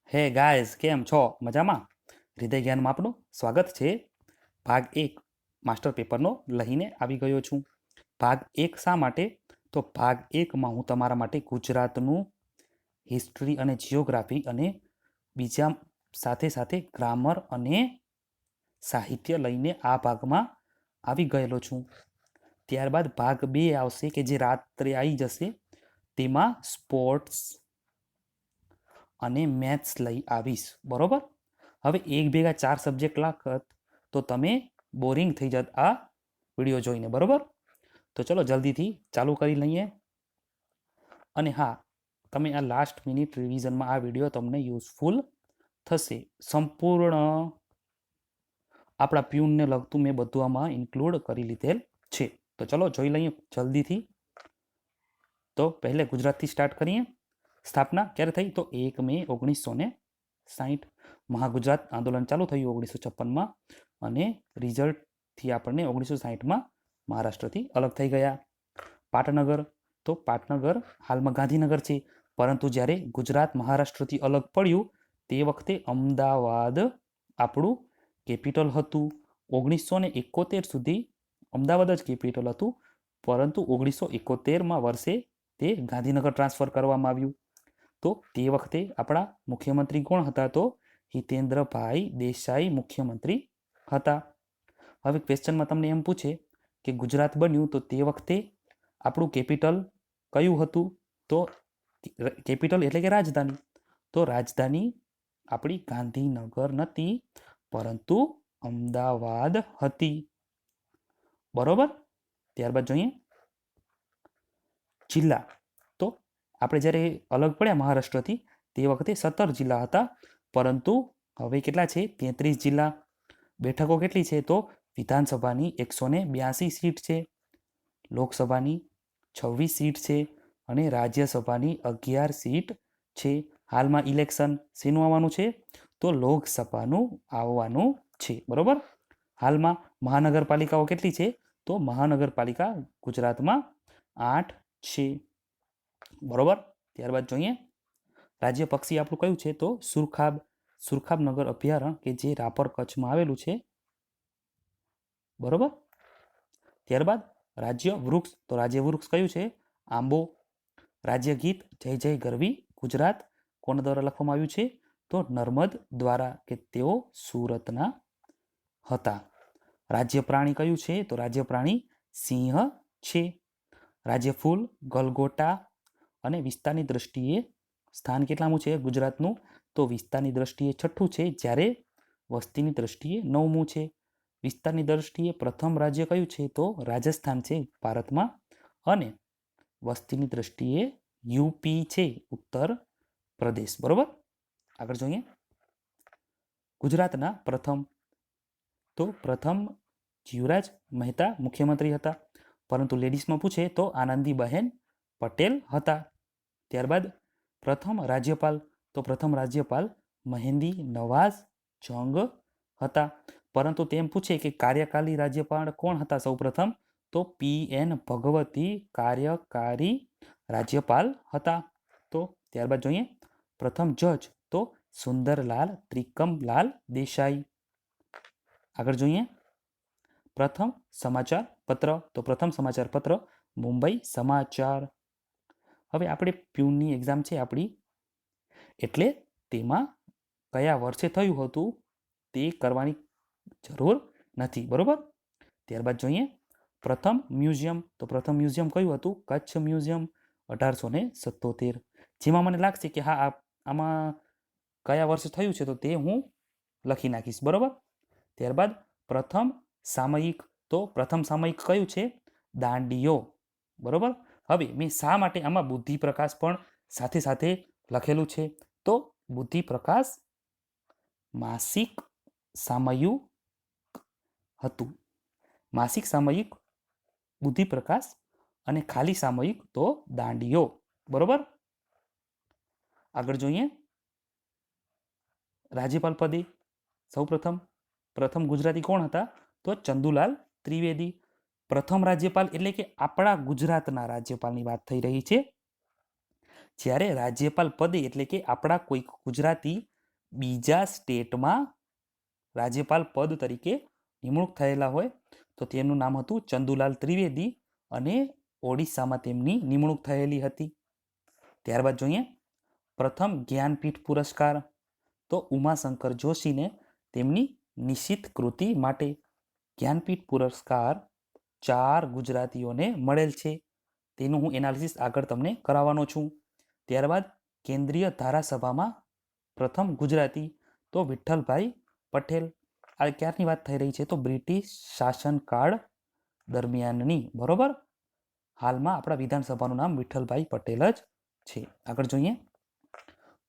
Hey guys, કેમ છો? મજામાં? હૃદય જ્ઞાનમાં આપનું સ્વાગત છે. ભાગ 1 માસ્ટર પેપરનો લઈને આવી ગયો છું. ભાગ 1 શા માટે? તો ભાગ 1માં હું તમારા માટે ગુજરાતનું હિસ્ટ્રી અને જિયોગ્રાફી અને બીજા સાથે સાથે ગ્રામર અને સાહિત્ય લઈને આ ભાગમાં આવી ગયેલો છું. ત્યારબાદ ભાગ 2 આવશે કે જે રાત્રે આવી જશે. તેમાં સ્પોર્ટ્સ અને મેથ્સ લઈ આવીશ. બરોબર? હવે એક ભેગા 4 સબ્જેક્ટ લાખત તો તમે બોરિંગ થઈ જાત આ વિડીયો જોઈને. બરોબર? તો ચલો જલ્દીથી ચાલુ કરી લઈએ. અને હા, તમે આ લાસ્ટ મિનિટ રિવિઝનમાં આ વિડીયો તમને યુઝફુલ થશે. સંપૂર્ણ આપણા પ્યુનને લગતું મેં બધું આમાં ઇન્ક્લુડ કરી લીધેલ છે. તો ચલો જોઈ લઈએ જલ્દીથી. તો પહેલે ગુજરાતથી સ્ટાર્ટ કરીએ. સ્થાપના ક્યારે થઈ? તો 1 મે 1960. મહાગુજરાત આંદોલન ચાલુ થયું 1956માં અને રિઝલ્ટથી આપણને 1960માં મહારાષ્ટ્રથી અલગ થઈ ગયા. પાટનગર, તો પાટનગર હાલમાં ગાંધીનગર છે, પરંતુ જ્યારે ગુજરાત મહારાષ્ટ્રથી અલગ પડ્યું તે વખતે અમદાવાદ આપણું કેપિટલ હતું. 1971 સુધી અમદાવાદ જ કેપિટલ હતું, પરંતુ 1971માં વર્ષે તે ગાંધીનગર ટ્રાન્સફર કરવામાં આવ્યું. તો તે વખતે આપણા મુખ્યમંત્રી કોણ હતા? તો હિતેન્દ્રભાઈ દેસાઈ મુખ્યમંત્રી હતા. હવે ક્વેશ્ચનમાં તમને એમ પૂછે કે ગુજરાત બન્યું તો તે વખતે આપણું કેપિટલ કયું હતું? તો કેપિટલ એટલે કે રાજધાની. તો રાજધાની આપણી ગાંધીનગર નથી, પરંતુ અમદાવાદ હતી. બરોબર? ત્યારબાદ જોઈએ જિલ્લા. તો આપણે જ્યારે અલગ પડ્યા મહારાષ્ટ્રથી તે વખતે 17 જિલ્લા હતા, પરંતુ હવે કેટલા છે? 33 જિલ્લા. બેઠકો કેટલી છે? તો વિધાનસભાની 182 સીટ છે, લોકસભાની 26 સીટ છે અને રાજ્યસભાની 11 સીટ છે. હાલમાં ઇલેક્શન શેનું આવવાનું છે? તો લોકસભાનું આવવાનું છે. બરોબર? હાલમાં મહાનગરપાલિકાઓ કેટલી છે? તો મહાનગરપાલિકા ગુજરાતમાં 8 છે. બરોબર? ત્યારબાદ જોઈએ રાજ્ય પક્ષી આપણું કયું છે? તો સુરખાબ. સુરખાબ નગર અભયારણ્ય કે જે રાપર કચ્છમાં આવેલું છે. બરોબર? ત્યારબાદ રાજ્ય વૃક્ષ, તો રાજ્ય વૃક્ષ કયું છે? આંબો. રાજ્ય ગીત જય જય ગરવી ગુજરાત કોના દ્વારા લખવામાં આવ્યું છે? તો નર્મદ દ્વારા, કે તેઓ સુરતના હતા. રાજ્ય પ્રાણી કયું છે? તો રાજ્ય પ્રાણી સિંહ છે. રાજ્ય ફૂલ ગલગોટા. અને વિસ્તારની દ્રષ્ટિએ સ્થાન કેટલામું છે ગુજરાતનું? તો વિસ્તારની દ્રષ્ટિએ 6થું છે, જ્યારે વસ્તીની દ્રષ્ટિએ 9મું છે. વિસ્તારની દ્રષ્ટિએ પ્રથમ રાજ્ય કયું છે? તો રાજસ્થાન છે ભારતમાં. અને વસ્તીની દ્રષ્ટિએ યુપી છે, ઉત્તર પ્રદેશ. બરોબર? આગળ જોઈએ ગુજરાતના પ્રથમ. તો પ્રથમ જીવરાજ મહેતા મુખ્યમંત્રી હતા, પરંતુ લેડીઝમાં પૂછે તો આનંદીબહેન પટેલ હતા. ત્યારબાદ પ્રથમ રાજ્યપાલ, તો પ્રથમ રાજ્યપાલ મહેંદી નવાઝ જંગ હતા, પરંતુ તેમ પૂછે કે કાર્યકારી રાજ્યપાલ કોણ હતા સૌપ્રથમ? તો PN ભગવતી કાર્યકારી રાજ્યપાલ હતા. તો ત્યારબાદ જોઈએ પ્રથમ જજ, તો સુંદરલાલ ત્રિકમલાલ દેસાઈ. આગળ જોઈએ પ્રથમ સમાચાર પત્ર, તો પ્રથમ સમાચાર પત્ર મુંબઈ સમાચાર. હવે આપણે પ્યુનની એક્ઝામ છે આપણી, એટલે તેમાં કયા વર્ષે થયું હતું તે કરવાની જરૂર નથી. બરોબર? ત્યારબાદ જોઈએ પ્રથમ મ્યુઝિયમ, તો પ્રથમ મ્યુઝિયમ કયું હતું? કચ્છ મ્યુઝિયમ 1877. જેમાં મને લાગશે કે હા આમાં કયા વર્ષે થયું છે તો તે હું લખી નાખીશ. બરોબર? ત્યારબાદ પ્રથમ સામયિક, તો પ્રથમ સામયિક કયું છે? દાંડિયો. બરોબર? હવે મેં શા માટે આમાં બુદ્ધિ પ્રકાશ પણ સાથે સાથે લખેલું છે? તો બુદ્ધિ પ્રકાશ માસિક સામયિક હતું. માસિક સામયિક બુદ્ધિ પ્રકાશ અને ખાલી સામયિક તો દાંડિયો. બરોબર? આગળ જોઈએ રાજ્યપાલ પદે સૌપ્રથમ પ્રથમ ગુજરાતી કોણ હતા? તો ચંદુલાલ ત્રિવેદી. પ્રથમ રાજ્યપાલ એટલે કે આપણા ગુજરાતના રાજ્યપાલની વાત થઈ રહી છે. જ્યારે રાજ્યપાલ પદે એટલે કે આપણા કોઈ ગુજરાતી બીજા સ્ટેટમાં રાજ્યપાલ પદ તરીકે નિમણૂક થયેલા હોય તો તેમનું નામ હતું ચંદુલાલ ત્રિવેદી અને ઓડિશામાં તેમની નિમણૂક થયેલી હતી. ત્યારબાદ જોઈએ પ્રથમ જ્ઞાનપીઠ પુરસ્કાર તો ઉમાશંકર જોશીને તેમની નિશ્ચિત કૃતિ માટે જ્ઞાનપીઠ પુરસ્કાર 4 ગુજરાતીઓને મળેલ છે. તેનું હું એનાલિસિસ આગળ તમને કરાવવાનો છું. ત્યારબાદ કેન્દ્રીય ધારાસભામાં પ્રથમ ગુજરાતી તો વિઠ્ઠલભાઈ પટેલ. આ ક્યારની વાત થઈ રહી છે તો બ્રિટિશ શાસનકાળ દરમિયાનની. બરોબર, હાલમાં આપણા વિધાનસભાનું નામ વિઠ્ઠલભાઈ પટેલ જ છે. આગળ જોઈએ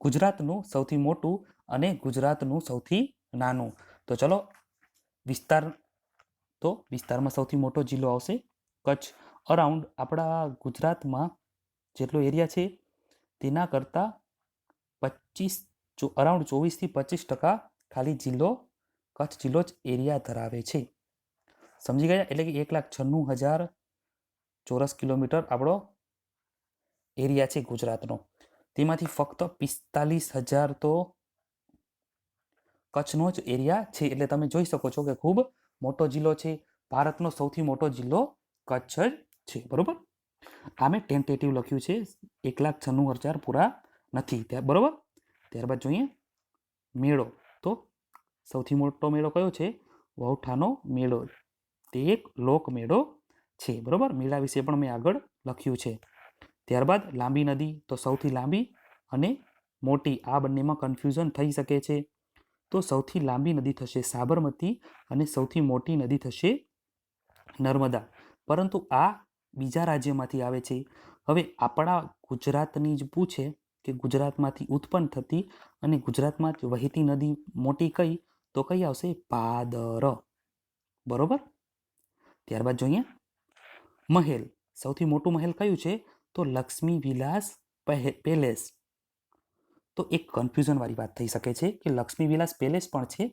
ગુજરાતનું સૌથી મોટું અને ગુજરાતનું સૌથી નાનું. તો ચલો વિસ્તારમાં સૌથી મોટો જિલ્લો આવશે કચ્છ. અરાઉન્ડ આપણા ગુજરાતમાં જેટલો એરિયા છે તેના કરતાં અરાઉન્ડ 24-25% ખાલી જિલ્લો કચ્છ જિલ્લો જ એરિયા ધરાવે છે. સમજી ગયા? એટલે કે 1,96,000 ચોરસ કિલોમીટર આપણો એરિયા છે ગુજરાતનો. તેમાંથી ફક્ત 45,000 તો કચ્છનો જ એરિયા છે. એટલે તમે જોઈ શકો છો કે ખૂબ મોટો જિલ્લો છે. ભારતનો સૌથી મોટો જિલ્લો કચ્છ જ છે. બરોબર, આ મેં ટેન્ટેટિવ લખ્યું છે, 1,96,000 પૂરા નથી. બરોબર. ત્યારબાદ જોઈએ મેળો. તો સૌથી મોટો મેળો કયો છે? વૌઠાનો મેળો. તે એક લોકમેળો છે. બરોબર, મેળા વિશે પણ મેં આગળ લખ્યું છે. ત્યારબાદ લાંબી નદી. તો સૌથી લાંબી અને મોટી, આ બંનેમાં કન્ફ્યુઝન થઈ શકે છે. તો સૌથી લાંબી નદી થશે સાબરમતી અને સૌથી મોટી નદી થશે નર્મદા. પરંતુ આ બીજા રાજ્યમાંથી આવે છે. હવે આપણા ગુજરાતની જ પૂછે કે ગુજરાતમાંથી ઉત્પન્ન થતી અને ગુજરાતમાં જ વહેતી નદી મોટી કઈ? તો કઈ આવશે? પાદર. બરોબર. ત્યારબાદ જોઈએ મહેલ. સૌથી મોટું મહેલ કયું છે? તો લક્ષ્મી વિલાસ પેલેસ. તો એક કન્ફ્યુઝન વાળી વાત થઈ શકે છે કે લક્ષ્મી વિલાસ પેલેસ પણ છે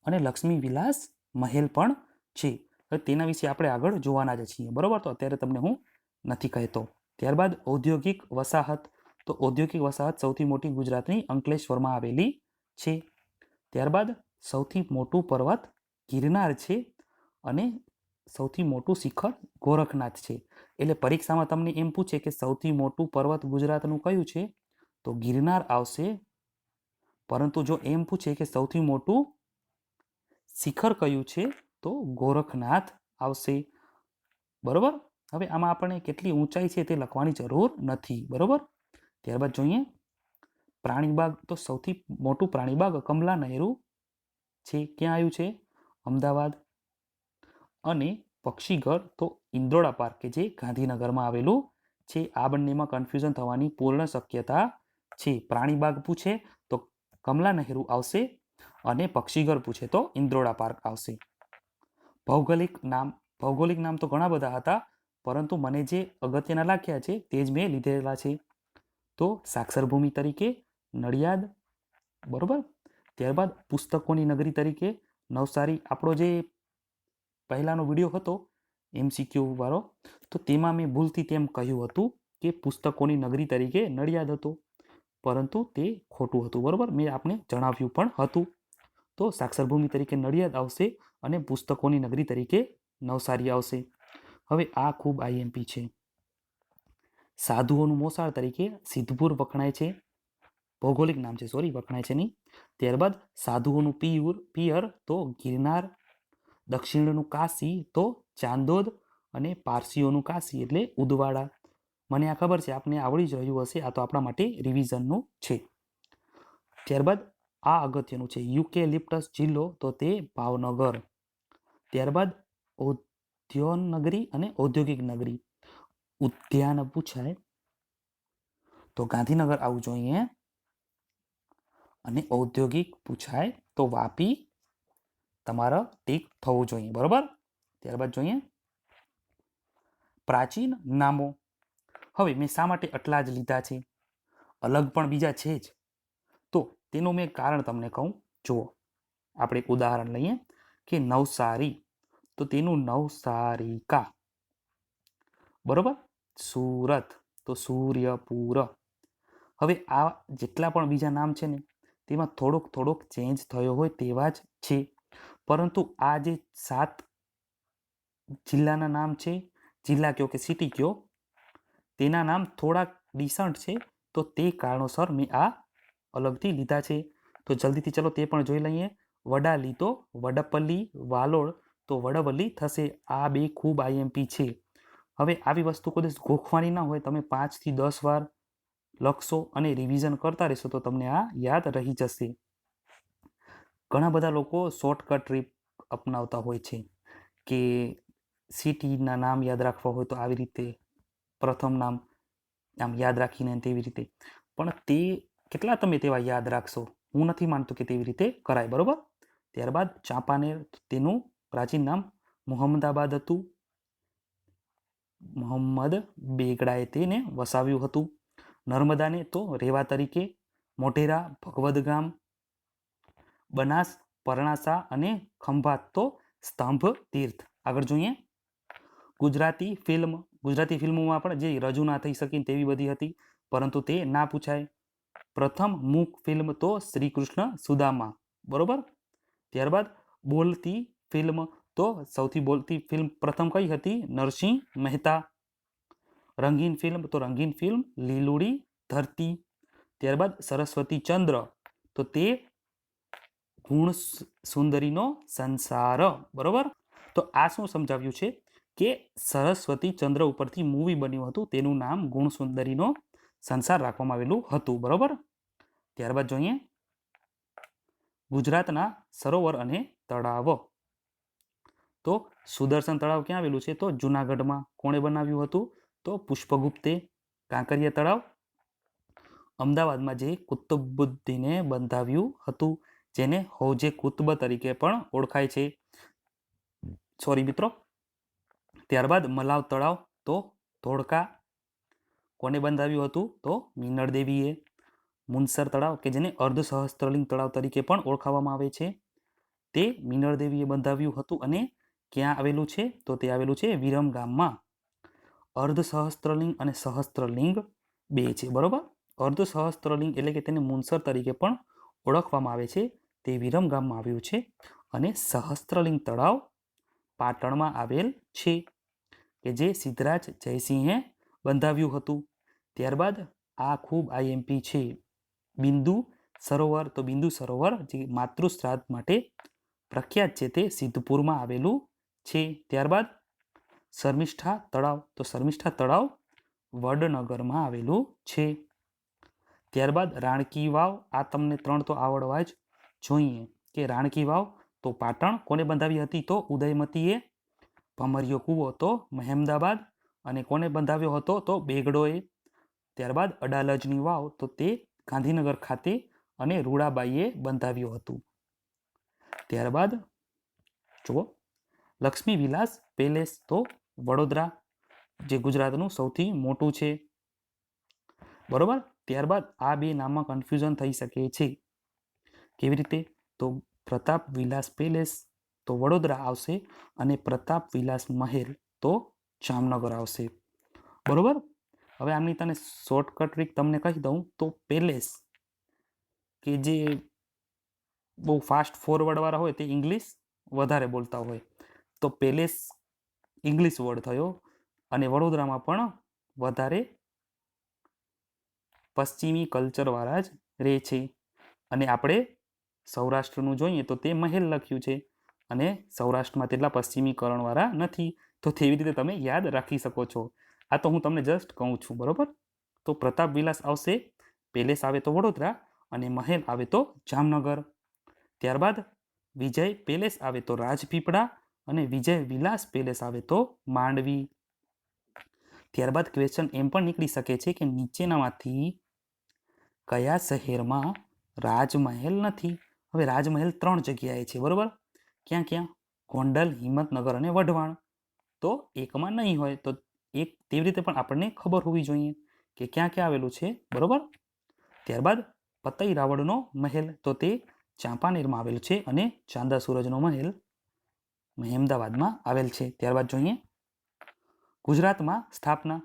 અને લક્ષ્મી વિલાસ મહેલ પણ છે. હવે તેના વિશે આપણે આગળ જોવાના જ છીએ. બરોબર, તો અત્યારે તમને હું નથી કહેતો. ત્યારબાદ ઔદ્યોગિક વસાહત. તો ઔદ્યોગિક વસાહત સૌથી મોટી ગુજરાતની અંકલેશ્વરમાં આવેલી છે. ત્યારબાદ સૌથી મોટું પર્વત ગિરનાર છે અને સૌથી મોટું શિખર ગોરખનાથ છે. એટલે પરીક્ષામાં તમને એમ પૂછે કે સૌથી મોટું પર્વત ગુજરાતનું કયું છે? તો ગિરનાર આવશે. પરંતુ જો એમ પૂછે કે સૌથી મોટું શિખર કયું છે? તો ગોરખનાથ આવશે. બરોબર. હવે આમાં આપણને કેટલી ઊંચાઈ છે તે લખવાની જરૂર નથી. બરોબર. ત્યારબાદ જોઈએ પ્રાણીબાગ. તો સૌથી મોટું પ્રાણીબાગ કમલા નહેરુ છે. ક્યાં આવ્યું છે? અમદાવાદ. અને પક્ષીઘર તો ઇન્દ્રોડા પાર્ક કે જે ગાંધીનગરમાં આવેલું છે. આ બંનેમાં કન્ફ્યુઝન થવાની પૂર્ણ શક્યતા છે. પ્રાણીબાગ પૂછે તો કમલા નહેરુ આવશે અને પક્ષીઘર પૂછે તો ઇન્દ્રોડા પાર્ક આવશે. ભૌગોલિક નામ તો ઘણા બધા હતા, પરંતુ મને જે અગત્યના લાગ્યા છે તે જ મેં લીધેલા છે. તો સાક્ષર ભૂમિ તરીકે નડિયાદ. બરોબર. ત્યારબાદ પુસ્તકોની નગરી તરીકે નવસારી. આપણો જે પહેલાનો વિડીયો હતો MCQ વાળો, તો તેમાં મેં ભૂલથી તેમ કહ્યું હતું કે પુસ્તકોની નગરી તરીકે નડિયાદ હતો, પરંતુ તે ખોટું હતું. બરોબર, મેં આપને જણાવ્યું પણ હતું. તો સાક્ષર ભૂમિ તરીકે નડિયાદ આવશે અને પુસ્તકોની નગરી તરીકે નવસારી આવશે. હવે આ ખૂબ IMP છે. સાધુઓનું મોસાળ તરીકે સિદ્ધપુર વખણાય છે. ભૌગોલિક નામ છે, સોરી, વખણાય છે નહીં. ત્યારબાદ સાધુઓનું પિયર તો ગિરનાર. દક્ષિણનું કાશી તો ચાંદોદ અને પારસીઓનું કાશી એટલે ઉદવાડા. મને આ ખબર છે આપને આવડી જ રહ્યું હશે, આ તો આપણા માટે રિવિઝનનું છે. ત્યારબાદ આ અગત્યનું છે, યુકેલિપ્ટસ જિલ્લો તો તે ભાવનગર. ત્યારબાદ ઉદ્યાન નગરી અને ઔદ્યોગિક નગરી. ઉદ્યાન પૂછાય તો ગાંધીનગર આવવું જોઈએ અને ઔદ્યોગિક પૂછાય તો વાપી તમારો ટીક થવું જોઈએ. બરોબર. ત્યારબાદ જોઈએ પ્રાચીન નામો. હવે મેં શા માટે આટલા જ લીધા છે? અલગ પણ બીજા છે જ. તો તેનું મેં કારણ તમને કહું. જુઓ, આપણે એક ઉદાહરણ લઈએ કે નવસારી, તો તેનું નવસારિકા. બરોબર. સુરત તો સૂર્યપુર. હવે આ જેટલા પણ બીજા નામ છે ને તેમાં થોડોક ચેન્જ થયો હોય તેવા જ છે. પરંતુ આ જે 7 જિલ્લાના નામ છે, જિલ્લા કયો કે સિટી કયો, તેના નામ થોડાક ડિસન્ટ છે. તો તે કારણોસર મેં આ અલગથી લીધા છે. તો જલ્દીથી ચલો તે પણ જોઈ લઈએ. વડાલી તો વડપલ્લી, વાલોડ તો વડવલ્લી થશે. આ બે ખૂબ આઈએમપી છે. હવે આવી વસ્તુ કદાચ ગોખવાની ના હોય, તમે 5 થી 10 વાર લખશો અને રિવિઝન કરતા રહેશો તો તમને આ યાદ રહી જશે. ઘણા બધા લોકો શોર્ટકટ ટ્રીપ અપનાવતા હોય છે કે સિટીના નામ યાદ રાખવા હોય તો આવી રીતે પ્રથમ નામ આમ યાદ રાખીને તેવી રીતે, પણ તે કેટલા તમે તેવા યાદ રાખશો? હું નથી માનતો કે તેવી રીતે કરાય. બરોબર. ત્યારબાદ ચાંપાનેર, તેનું પ્રાચીન નામ મુહમ્મદાબાદ હતું. મોહમ્મદ બેગડાએ તેને વસાવ્યું હતું. નર્મદાને તો રેવા તરીકે, મોઢેરા, ભગવદ ગામ, બનાસ, પરણાસા અને ખંભાત તો સ્તંભ તીર્થ. આગળ જોઈએ. ગુજરાતી ફિલ્મોમાં પણ જે રજૂ ના થઈ શકી તેવી બધી હતી, પરંતુ તે ના પૂછાય. પ્રથમ મૂક ફિલ્મ તો શ્રી કૃષ્ણ સુદામા. બરોબર. ત્યારબાદ બોલતી ફિલ્મ તો સૌથી બોલતી ફિલ્મ પ્રથમ કઈ હતી? નરસિંહ મહેતા. રંગીન ફિલ્મ તો રંગીન ફિલ્મ લીલુડી ધરતી. ત્યારબાદ સરસ્વતી ચંદ્ર તો તે ગુણ સુંદરીનો સંસાર. બરોબર. તો આ શું સમજાવ્યું છે કે સરસ્વતી ચંદ્ર ઉપરથી મૂવી બન્યું હતું, તેનું નામ ગુણ સુંદરીનો સંસાર રાખવામાં આવેલું હતું. બરોબર. ત્યારબાદ જોઈએ ગુજરાતના સરોવર અને તળાવ. તો સુદર્શન તળાવ ક્યાં આવેલું છે? તો જુનાગઢમાં. કોણે બનાવ્યું હતું? તો પુષ્પગુપ્તે. કાંકરિયા તળાવ અમદાવાદમાં જે કુતુબુદ્દીને બંધાવ્યું હતું, જેને હૌજે કુતુબ તરીકે પણ ઓળખાય છે. સોરી મિત્રો. ત્યારબાદ મલાવ તળાવ તો ધોળકા. કોને બંધાવ્યું હતું? તો મિનળ દેવીએ. મુનસર તળાવ કે જેને અર્ધ સહસ્ત્રલિંગ તળાવ તરીકે પણ ઓળખાવામાં આવે છે, તે મિનળ દેવીએ બંધાવ્યું હતું. અને ક્યાં આવેલું છે? તો તે આવેલું છે વિરમ ગામમાં. અર્ધ સહસ્ત્રલિંગ અને સહસ્ત્રલિંગ બે છે. બરોબર. અર્ધ સહસ્ત્રલિંગ એટલે કે તેને મુનસર તરીકે પણ ઓળખવામાં આવે છે, તે વિરમ ગામમાં આવ્યું છે. અને સહસ્ત્રલિંગ તળાવ પાટણમાં આવેલ છે, કે જે સિદ્ધરાજ જયસિંહે બંધાવ્યું હતું. ત્યારબાદ આ ખૂબ આઈએમપી છે. બિંદુ સરોવર તો બિંદુ સરોવર જે માતૃશ્રાદ્ધ માટે પ્રખ્યાત છે, તે સિદ્ધપુરમાં આવેલું છે. ત્યારબાદ શર્મિષ્ઠા તળાવ તો શર્મિષ્ઠા તળાવ વડનગરમાં આવેલું છે. ત્યારબાદ રાણકી વાવ. આ તમને 3 તો આવડવા જ જોઈએ. કે રાણકી વાવ તો પાટણ. કોને બંધાવી હતી? તો ઉદયમતીએ. ભમરિયો કૂવો તો મહેમદાબાદ. અને કોને બંધાવ્યો હતો? તો બેગડોએ. ત્યારબાદ અડાલજની વાવ તો તે ગાંધીનગર ખાતે અને રૂડાબાઈએ બંધાવ્યું હતું. ત્યારબાદ જુઓ લક્ષ્મી વિલાસ પેલેસ તો વડોદરા, જે ગુજરાતનું સૌથી મોટું છે. બરોબર. ત્યારબાદ આ બે નામમાં કન્ફ્યુઝન થઈ શકે છે. કેવી રીતે? તો પ્રતાપ વિલાસ પેલેસ તો વડોદરા આવશે અને પ્રતાપ વિલાસ મહેલ તો જામનગર આવશે. બરોબર. હવે આમની તને શોર્ટકટ ટ્રીક તમને કહી દઉં તો પેલેસ કે જે બહુ ફાસ્ટ ફોરવર્ડ વાળા હોય તે ઇંગ્લિશ વધારે બોલતા હોય, તો પેલેસ ઇંગ્લિશ વર્ડ થયો. અને વડોદરામાં પણ વધારે પશ્ચિમી કલ્ચરવાળા જ રહે છે. અને આપણે સૌરાષ્ટ્રનું જોઈએ તો તે મહેલ લખ્યું છે, અને સૌરાષ્ટ્રમાં તેટલા પશ્ચિમીકરણવાળા નથી. તો તેવી રીતે તમે યાદ રાખી શકો છો. આ તો હું તમને જસ્ટ કહું છું. બરોબર. તો પ્રતાપ વિલાસ આવશે, પેલેસ આવે તો વડોદરા, અને મહેલ આવે તો જામનગર. ત્યારબાદ વિજય પેલેસ આવે તો રાજપીપળા, અને વિજય વિલાસ પેલેસ આવે તો માંડવી. ત્યારબાદ ક્વેશ્ચન એમ પણ નીકળી શકે છે કે નીચેનામાંથી કયા શહેરમાં રાજમહેલ નથી? હવે રાજમહેલ 3 જગ્યાએ છે. બરોબર. ક્યાં ક્યાં? ગોંડલ, હિંમતનગર અને વઢવાણ. તો એકમાં નહીં હોય તો એક તેવી રીતે પણ આપણને ખબર હોવી જોઈએ કે ક્યાં ક્યાં આવેલું છે. બરોબર. ત્યારબાદ પતઈ રાવળનો મહેલ તો તે ચાંપાનેરમાં આવેલ છે, અને ચાંદા સૂરજનો મહેલ મહેમદાવાદમાં આવેલ છે. ત્યારબાદ જોઈએ ગુજરાતમાં સ્થાપના.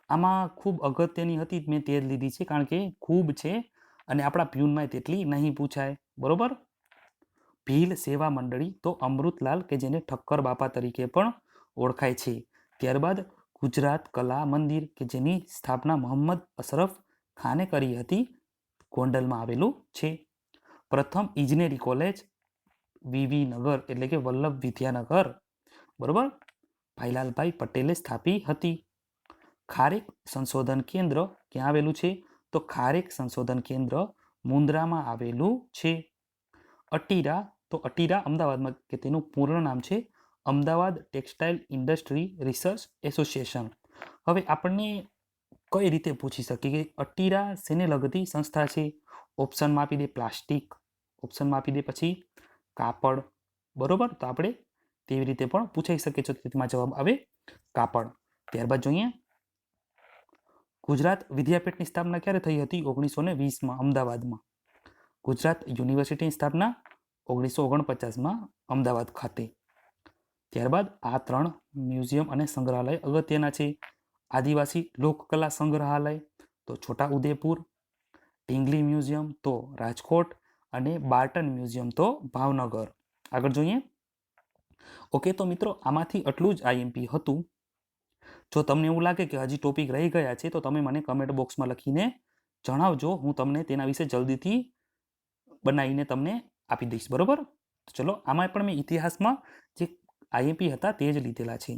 આમાં ખૂબ અગત્યની હતી, મેં તે જ લીધી છે કારણ કે ખૂબ છે અને આપણા પ્યુનમાં તેટલી નહીં પૂછાય. બરોબર. ભીલ સેવા મંડળી તો અમૃતલાલ કે જેને ઠક્કર બાપા તરીકે પણ ઓળખાય છે. ત્યારબાદ ગુજરાત કલા મંદિર કે જેની સ્થાપના મોહમ્મદ અશરફ ખાને કરી હતી, ગોંડલમાં આવેલું છે. પ્રથમ ઇજનેરી કોલેજ વીવી નગર એટલે કે વલ્લભ વિદ્યાનગર, બરોબર, ભાઈલાલભાઈ પટેલે સ્થાપી હતી. ખારેક સંશોધન કેન્દ્ર ક્યાં આવેલું છે? તો ખારેક સંશોધન કેન્દ્ર મુન્દ્રામાં આવેલું છે. અટીરા તો અટીરા અમદાવાદમાં, કે તેનું પૂર્ણ નામ છે Ahmedabad textile industry research association. હવે આપણને કઈ રીતે પૂછી શકીએ કે અટીરા શેને લગતી સંસ્થા છે? ઓપ્શનમાં આપી દે પ્લાસ્ટિક, ઓપ્શનમાં આપી દે પછી કાપડ, બરોબર, તો આપણે તેવી રીતે પણ પૂછાઈ શકે છે. તેમાં જવાબ આવે કાપડ. ત્યારબાદ જોઈએ ગુજરાત વિદ્યાપીઠની સ્થાપના ક્યારે થઈ હતી? 1920માં અમદાવાદમાં. ગુજરાત યુનિવર્સિટીની સ્થાપના 1949માં અમદાવાદ ખાતે. ત્યારબાદ આ 3 મ્યુઝિયમ અને સંગ્રહાલય અગત્યના છે. આદિવાસી લોકકલા સંગ્રહાલય તો છોટા ઉદેપુર, ઢીંગલી મ્યુઝિયમ તો રાજકોટ અને બાર્ટન મ્યુઝિયમ તો ભાવનગર. આગળ જોઈએ. ઓકે, તો મિત્રો આમાંથી આટલું જ આઈએમપી હતું. જો તમને એવું લાગે કે હજી ટોપિક રહી ગયા છે તો તમે મને કમેન્ટ બોક્સમાં લખીને જણાવજો. હું તમને તેના વિશે જલ્દીથી બનાવીને તમને આપી દઈશ. બરોબર. તો ચલો, આમાં પણ મેં ઇતિહાસમાં જે આઈએમપી હતા તે જ લીધેલા છે.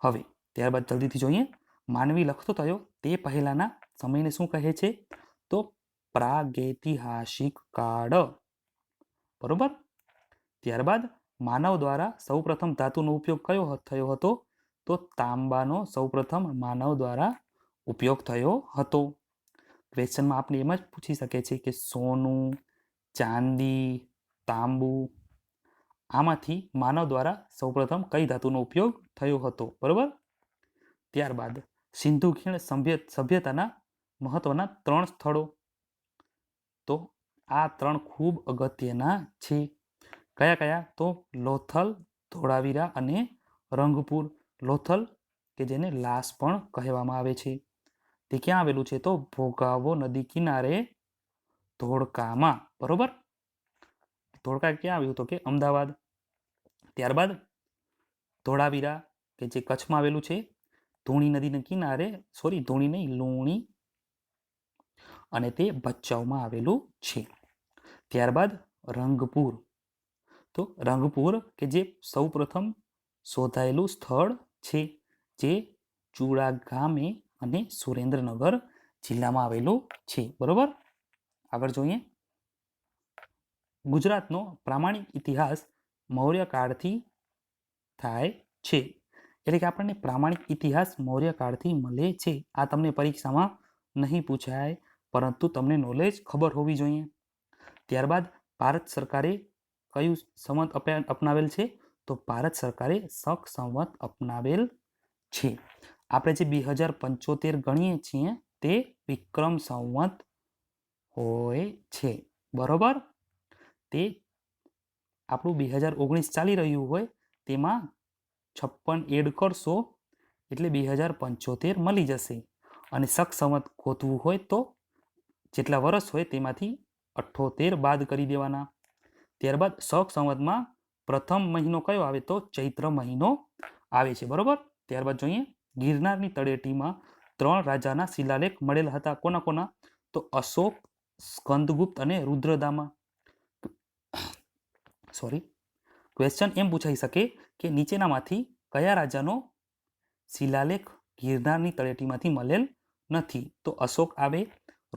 હવે ત્યારબાદ જલ્દીથી જોઈએ. માનવી લખતો થયો તે પહેલાના સમયને શું કહે છે? તો પ્રાગૈતિહાસિક કાળ. બરોબર. ત્યારબાદ માનવ દ્વારા સૌપ્રથમ ધાતુનો ઉપયોગ કયો થયો હતો? તો તાંબાનો સૌપ્રથમ માનવ દ્વારા ઉપયોગ થયો હતો. ક્વેશ્ચનમાં આપણે એમ જ પૂછી શકે છે કે સોનું, ચાંદી, તાંબુ, આમાંથી માનવ દ્વારા સૌપ્રથમ કઈ ધાતુનો ઉપયોગ થયો હતો? બરોબર. ત્યારબાદ સિંધુ ખીણ સભ્યતાના મહત્વના 3 સ્થળો. તો આ 3 ખૂબ અગત્યના છે. કયા કયા? તો લોથલ, ધોળાવીરા અને રંગપુર. લોથલ કે જેને લાસ પણ કહેવામાં આવે છે, તે ક્યાં આવેલું છે? તો ભોગાવો નદી કિનારે ધોળકામાં. બરોબર. ધોળકા ક્યાં આવ્યું? તો કે અમદાવાદ. ત્યારબાદ ધોળાવીરા કે જે કચ્છમાં આવેલું છે, ધૂણી નદીના કિનારે, સોરી ધૂણી નહીં, લુણી, અને તે ભચાઉમાં આવેલું છે. ત્યારબાદ રંગપુર. તો રંગપુર કે જે સૌપ્રથમ શોધાયેલું સ્થળ છે, જે ચુડા ગામે અને સુરેન્દ્રનગર જિલ્લામાં આવેલું છે. બરોબર. આગળ જોઈએ. ગુજરાતનો પ્રામાણિક ઇતિહાસ મૌર્ય કાળથી થાય છે. એટલે કે આપણને પ્રામાણિક ઇતિહાસ મૌર્ય કાળથી મળે છે. આ તમને પરીક્ષામાં નહીં પૂછાય, પરંતુ તમને નોલેજ ખબર હોવી જોઈએ. ત્યારબાદ ભારત સરકારે કયું સંવત અપનાવેલ છે? તો ભારત સરકારે શક સંવત અપનાવેલ છે. આપણે જે 2075 ગણીએ છીએ તે વિક્રમ સંવત હોય છે. બરોબર. તે આપણું 2019 ચાલી રહ્યું હોય તેમાં 56 એડ કરશો એટલે 2075 મળી જશે. અને શક સંવત ગોતવું હોય તો જેટલા વર્ષ હોય તેમાંથી 78 બાદ કરી દેવાના. ત્યારબાદ શક સંવતમાં પ્રથમ મહિનો કયો આવે? તો ચૈત્ર મહિનો આવે છે. બરોબર. ત્યારબાદ જોઈએ. ગિરનારની તળેટીમાં 3 રાજાના શિલાલેખ મળેલા હતા. કોના કોના? તો અશોક, સ્કંદગુપ્ત અને રુદ્રદામા. સોરી, ક્વેશ્ચન એમ પૂછાઈ શકે કે નીચેનામાંથી કયા રાજાનો શિલાલેખ ગિરનારની તળેટીમાંથી મળેલ નથી? તો અશોક આવે,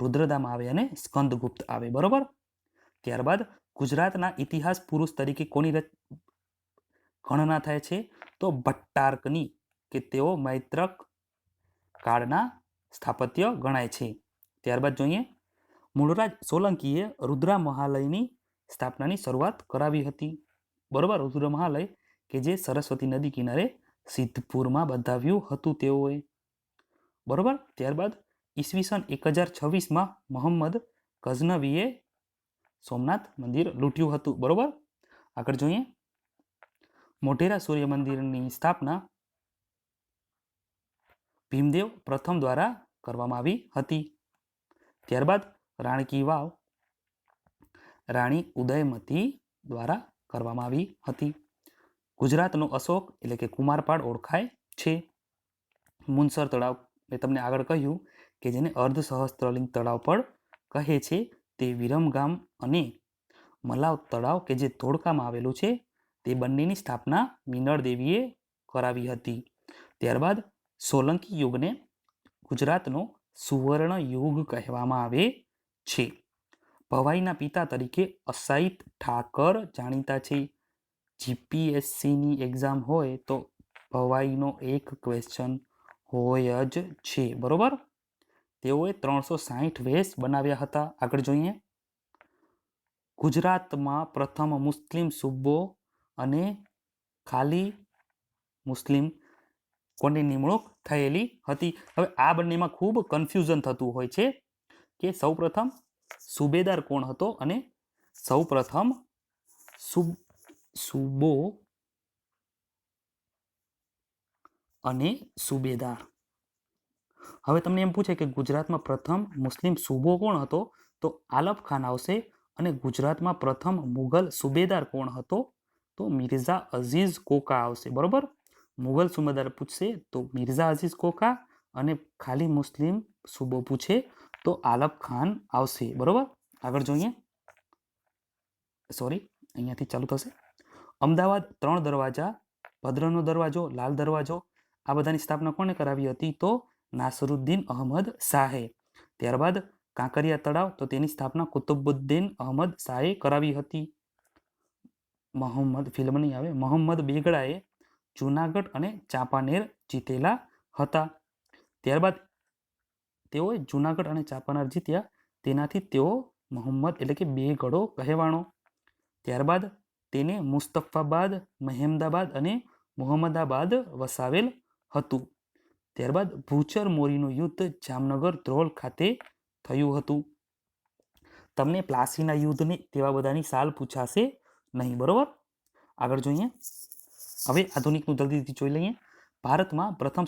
રુદ્રદામા આવે અને સ્કંદગુપ્ત આવે. બરોબર. ત્યારબાદ ગુજરાતના ઇતિહાસ પુરુષ તરીકે કોની ગણના થાય છે? તો ભટ્ટારકની, કે તેઓ મૈત્રક કાળના સ્થાપત્ય ગણાય છે. ત્યારબાદ જોઈએ. મૂળરાજ સોલંકીએ રુદ્રા મહાલયની સ્થાપનાની શરૂઆત કરાવી હતી. બરોબર. રુદ્ર મહાલય કે જે સરસ્વતી નદી કિનારે સિદ્ધપુરમાં બંધાવ્યું હતું તેઓએ. બરોબર. ત્યારબાદ ઈસવીસન 1026માં મોહમ્મદ ગઝનવીએ સોમનાથ મંદિર લૂંટ્યું હતું. બરોબર. આગળ જોઈએ. મોઢેરા સૂર્ય મંદિરની સ્થાપના ભીમદેવ પ્રથમ દ્વારા કરવામાં આવી હતી. ત્યારબાદ રાણકી વાવ રાણી ઉદયમતી દ્વારા કરવામાં આવી હતી. ગુજરાતનો અશોક એટલે કે કુમારપાળ ઓળખાય છે. મુનસર તળાવ મેં તમને આગળ કહ્યું કે જેને અર્ધ સહસ્ત્રલિંગ તળાવ પણ કહે છે, તે વિરમગામ અને મલાવ તળાવ કે જે ધોળકામાં આવેલું છે તે બંનેની સ્થાપના મિનળ દેવીએ કરાવી હતી. ત્યારબાદ સોલંકી યુગને ગુજરાતનો સુવર્ણ યુગ કહેવામાં આવે છે. ભવાઈના પિતા તરીકે અસાઈત ઠાકર જાણીતા છે. જીપીએસસીની એક્ઝામ હોય તો ભવાઈનો એક ક્વેશ્ચન હોય જ છે. બરોબર, તેઓએ 360 વેશ બનાવ્યા હતા. આગળ જોઈએ. ગુજરાતમાં પ્રથમ મુસ્લિમ સૂબો અને ખાલી મુસ્લિમ કોની નિમણૂક થયેલી હતી. હવે આ બંનેમાં ખૂબ કન્ફ્યુઝન થતું હોય છે કે સૌપ્રથમ સુબેદાર કોણ હતો અને સૌપ્રથમ સૂબો અને સુબેદાર. હવે તમને એમ પૂછે કે ગુજરાતમાં પ્રથમ મુસ્લિમ સૂબો કોણ હતો, તો આલફ ખાન આવશે. અને ગુજરાતમાં પ્રથમ મુઘલ સુબેદાર કોણ હતો, તો મિર્ઝા અઝીઝ કોકા આવશે. બરોબર, મુઘલ સુબેદાર પૂછશે તો મિર્ઝા અઝીઝ કોકા, અને ખાલી મુસ્લિમ સૂબો પૂછે તો આલફ ખાન આવશે. બરોબર, આગળ જોઈએ. સોરી, અહીંયાથી ચાલુ થશે. અમદાવાદ 3 દરવાજા, ભદ્રનો દરવાજો, લાલ દરવાજો, આ બધાની સ્થાપના કોણે કરાવી હતી, તો નાસરુદ્દીન અહમદ શાહે. ત્યારબાદ કાંકરિયા તળાવ, તો તેની સ્થાપના કુતુબુદ્દીન અહમદ શાહે કરાવી હતી. ફિલ્મ નહીં આવે. મોહમ્મદ બેગડાએ જુનાગઢ અને ચાંપાનેર જીતેલા હતા. ત્યારબાદ તેઓએ જુનાગઢ અને ચાંપાનેર જીત્યા, તેનાથી તેઓ મોહમ્મદ એટલે કે બેગડો કહેવાણો. ત્યારબાદ તેને મુસ્તફાબાદ, મહેમદાબાદ અને મુહમ્મદાબાદ વસાવેલ હતું. ત્યારબાદ ભૂચર મોરીનું યુદ્ધ જામનગર ધ્રોલ ખાતે થયું હતું. તમને પ્લાસીના યુદ્ધની તેવા બધાની સાલ પૂછાશે નહીં. બરોબર, આગળ જોઈએ. હવે આધુનિકનું જલ્દીથી જોઈ લઈએ. ભારતમાં પ્રથમ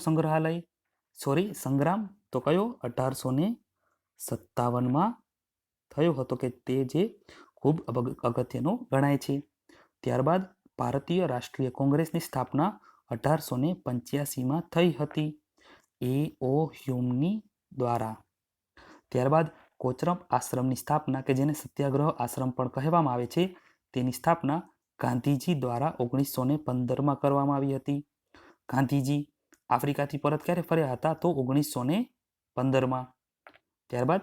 સંગ્રામ તો કયો 1857માં થયો હતો, કે તે જે ખૂબ અગત્યનો ગણાય છે. ત્યારબાદ ભારતીય રાષ્ટ્રીય કોંગ્રેસની સ્થાપના 1885માં થઈ હતી, A.O. હ્યુમની દ્વારા. ત્યારબાદ કોચરબ આશ્રમની સ્થાપના, કે જેને સત્યાગ્રહ આશ્રમ પણ કહેવામાં આવે છે, તેની સ્થાપના ગાંધીજી દ્વારા 1915માં કરવામાં આવી હતી. ગાંધીજી આફ્રિકાથી પરત ક્યારે ફર્યા હતા, તો 1915માં. ત્યારબાદ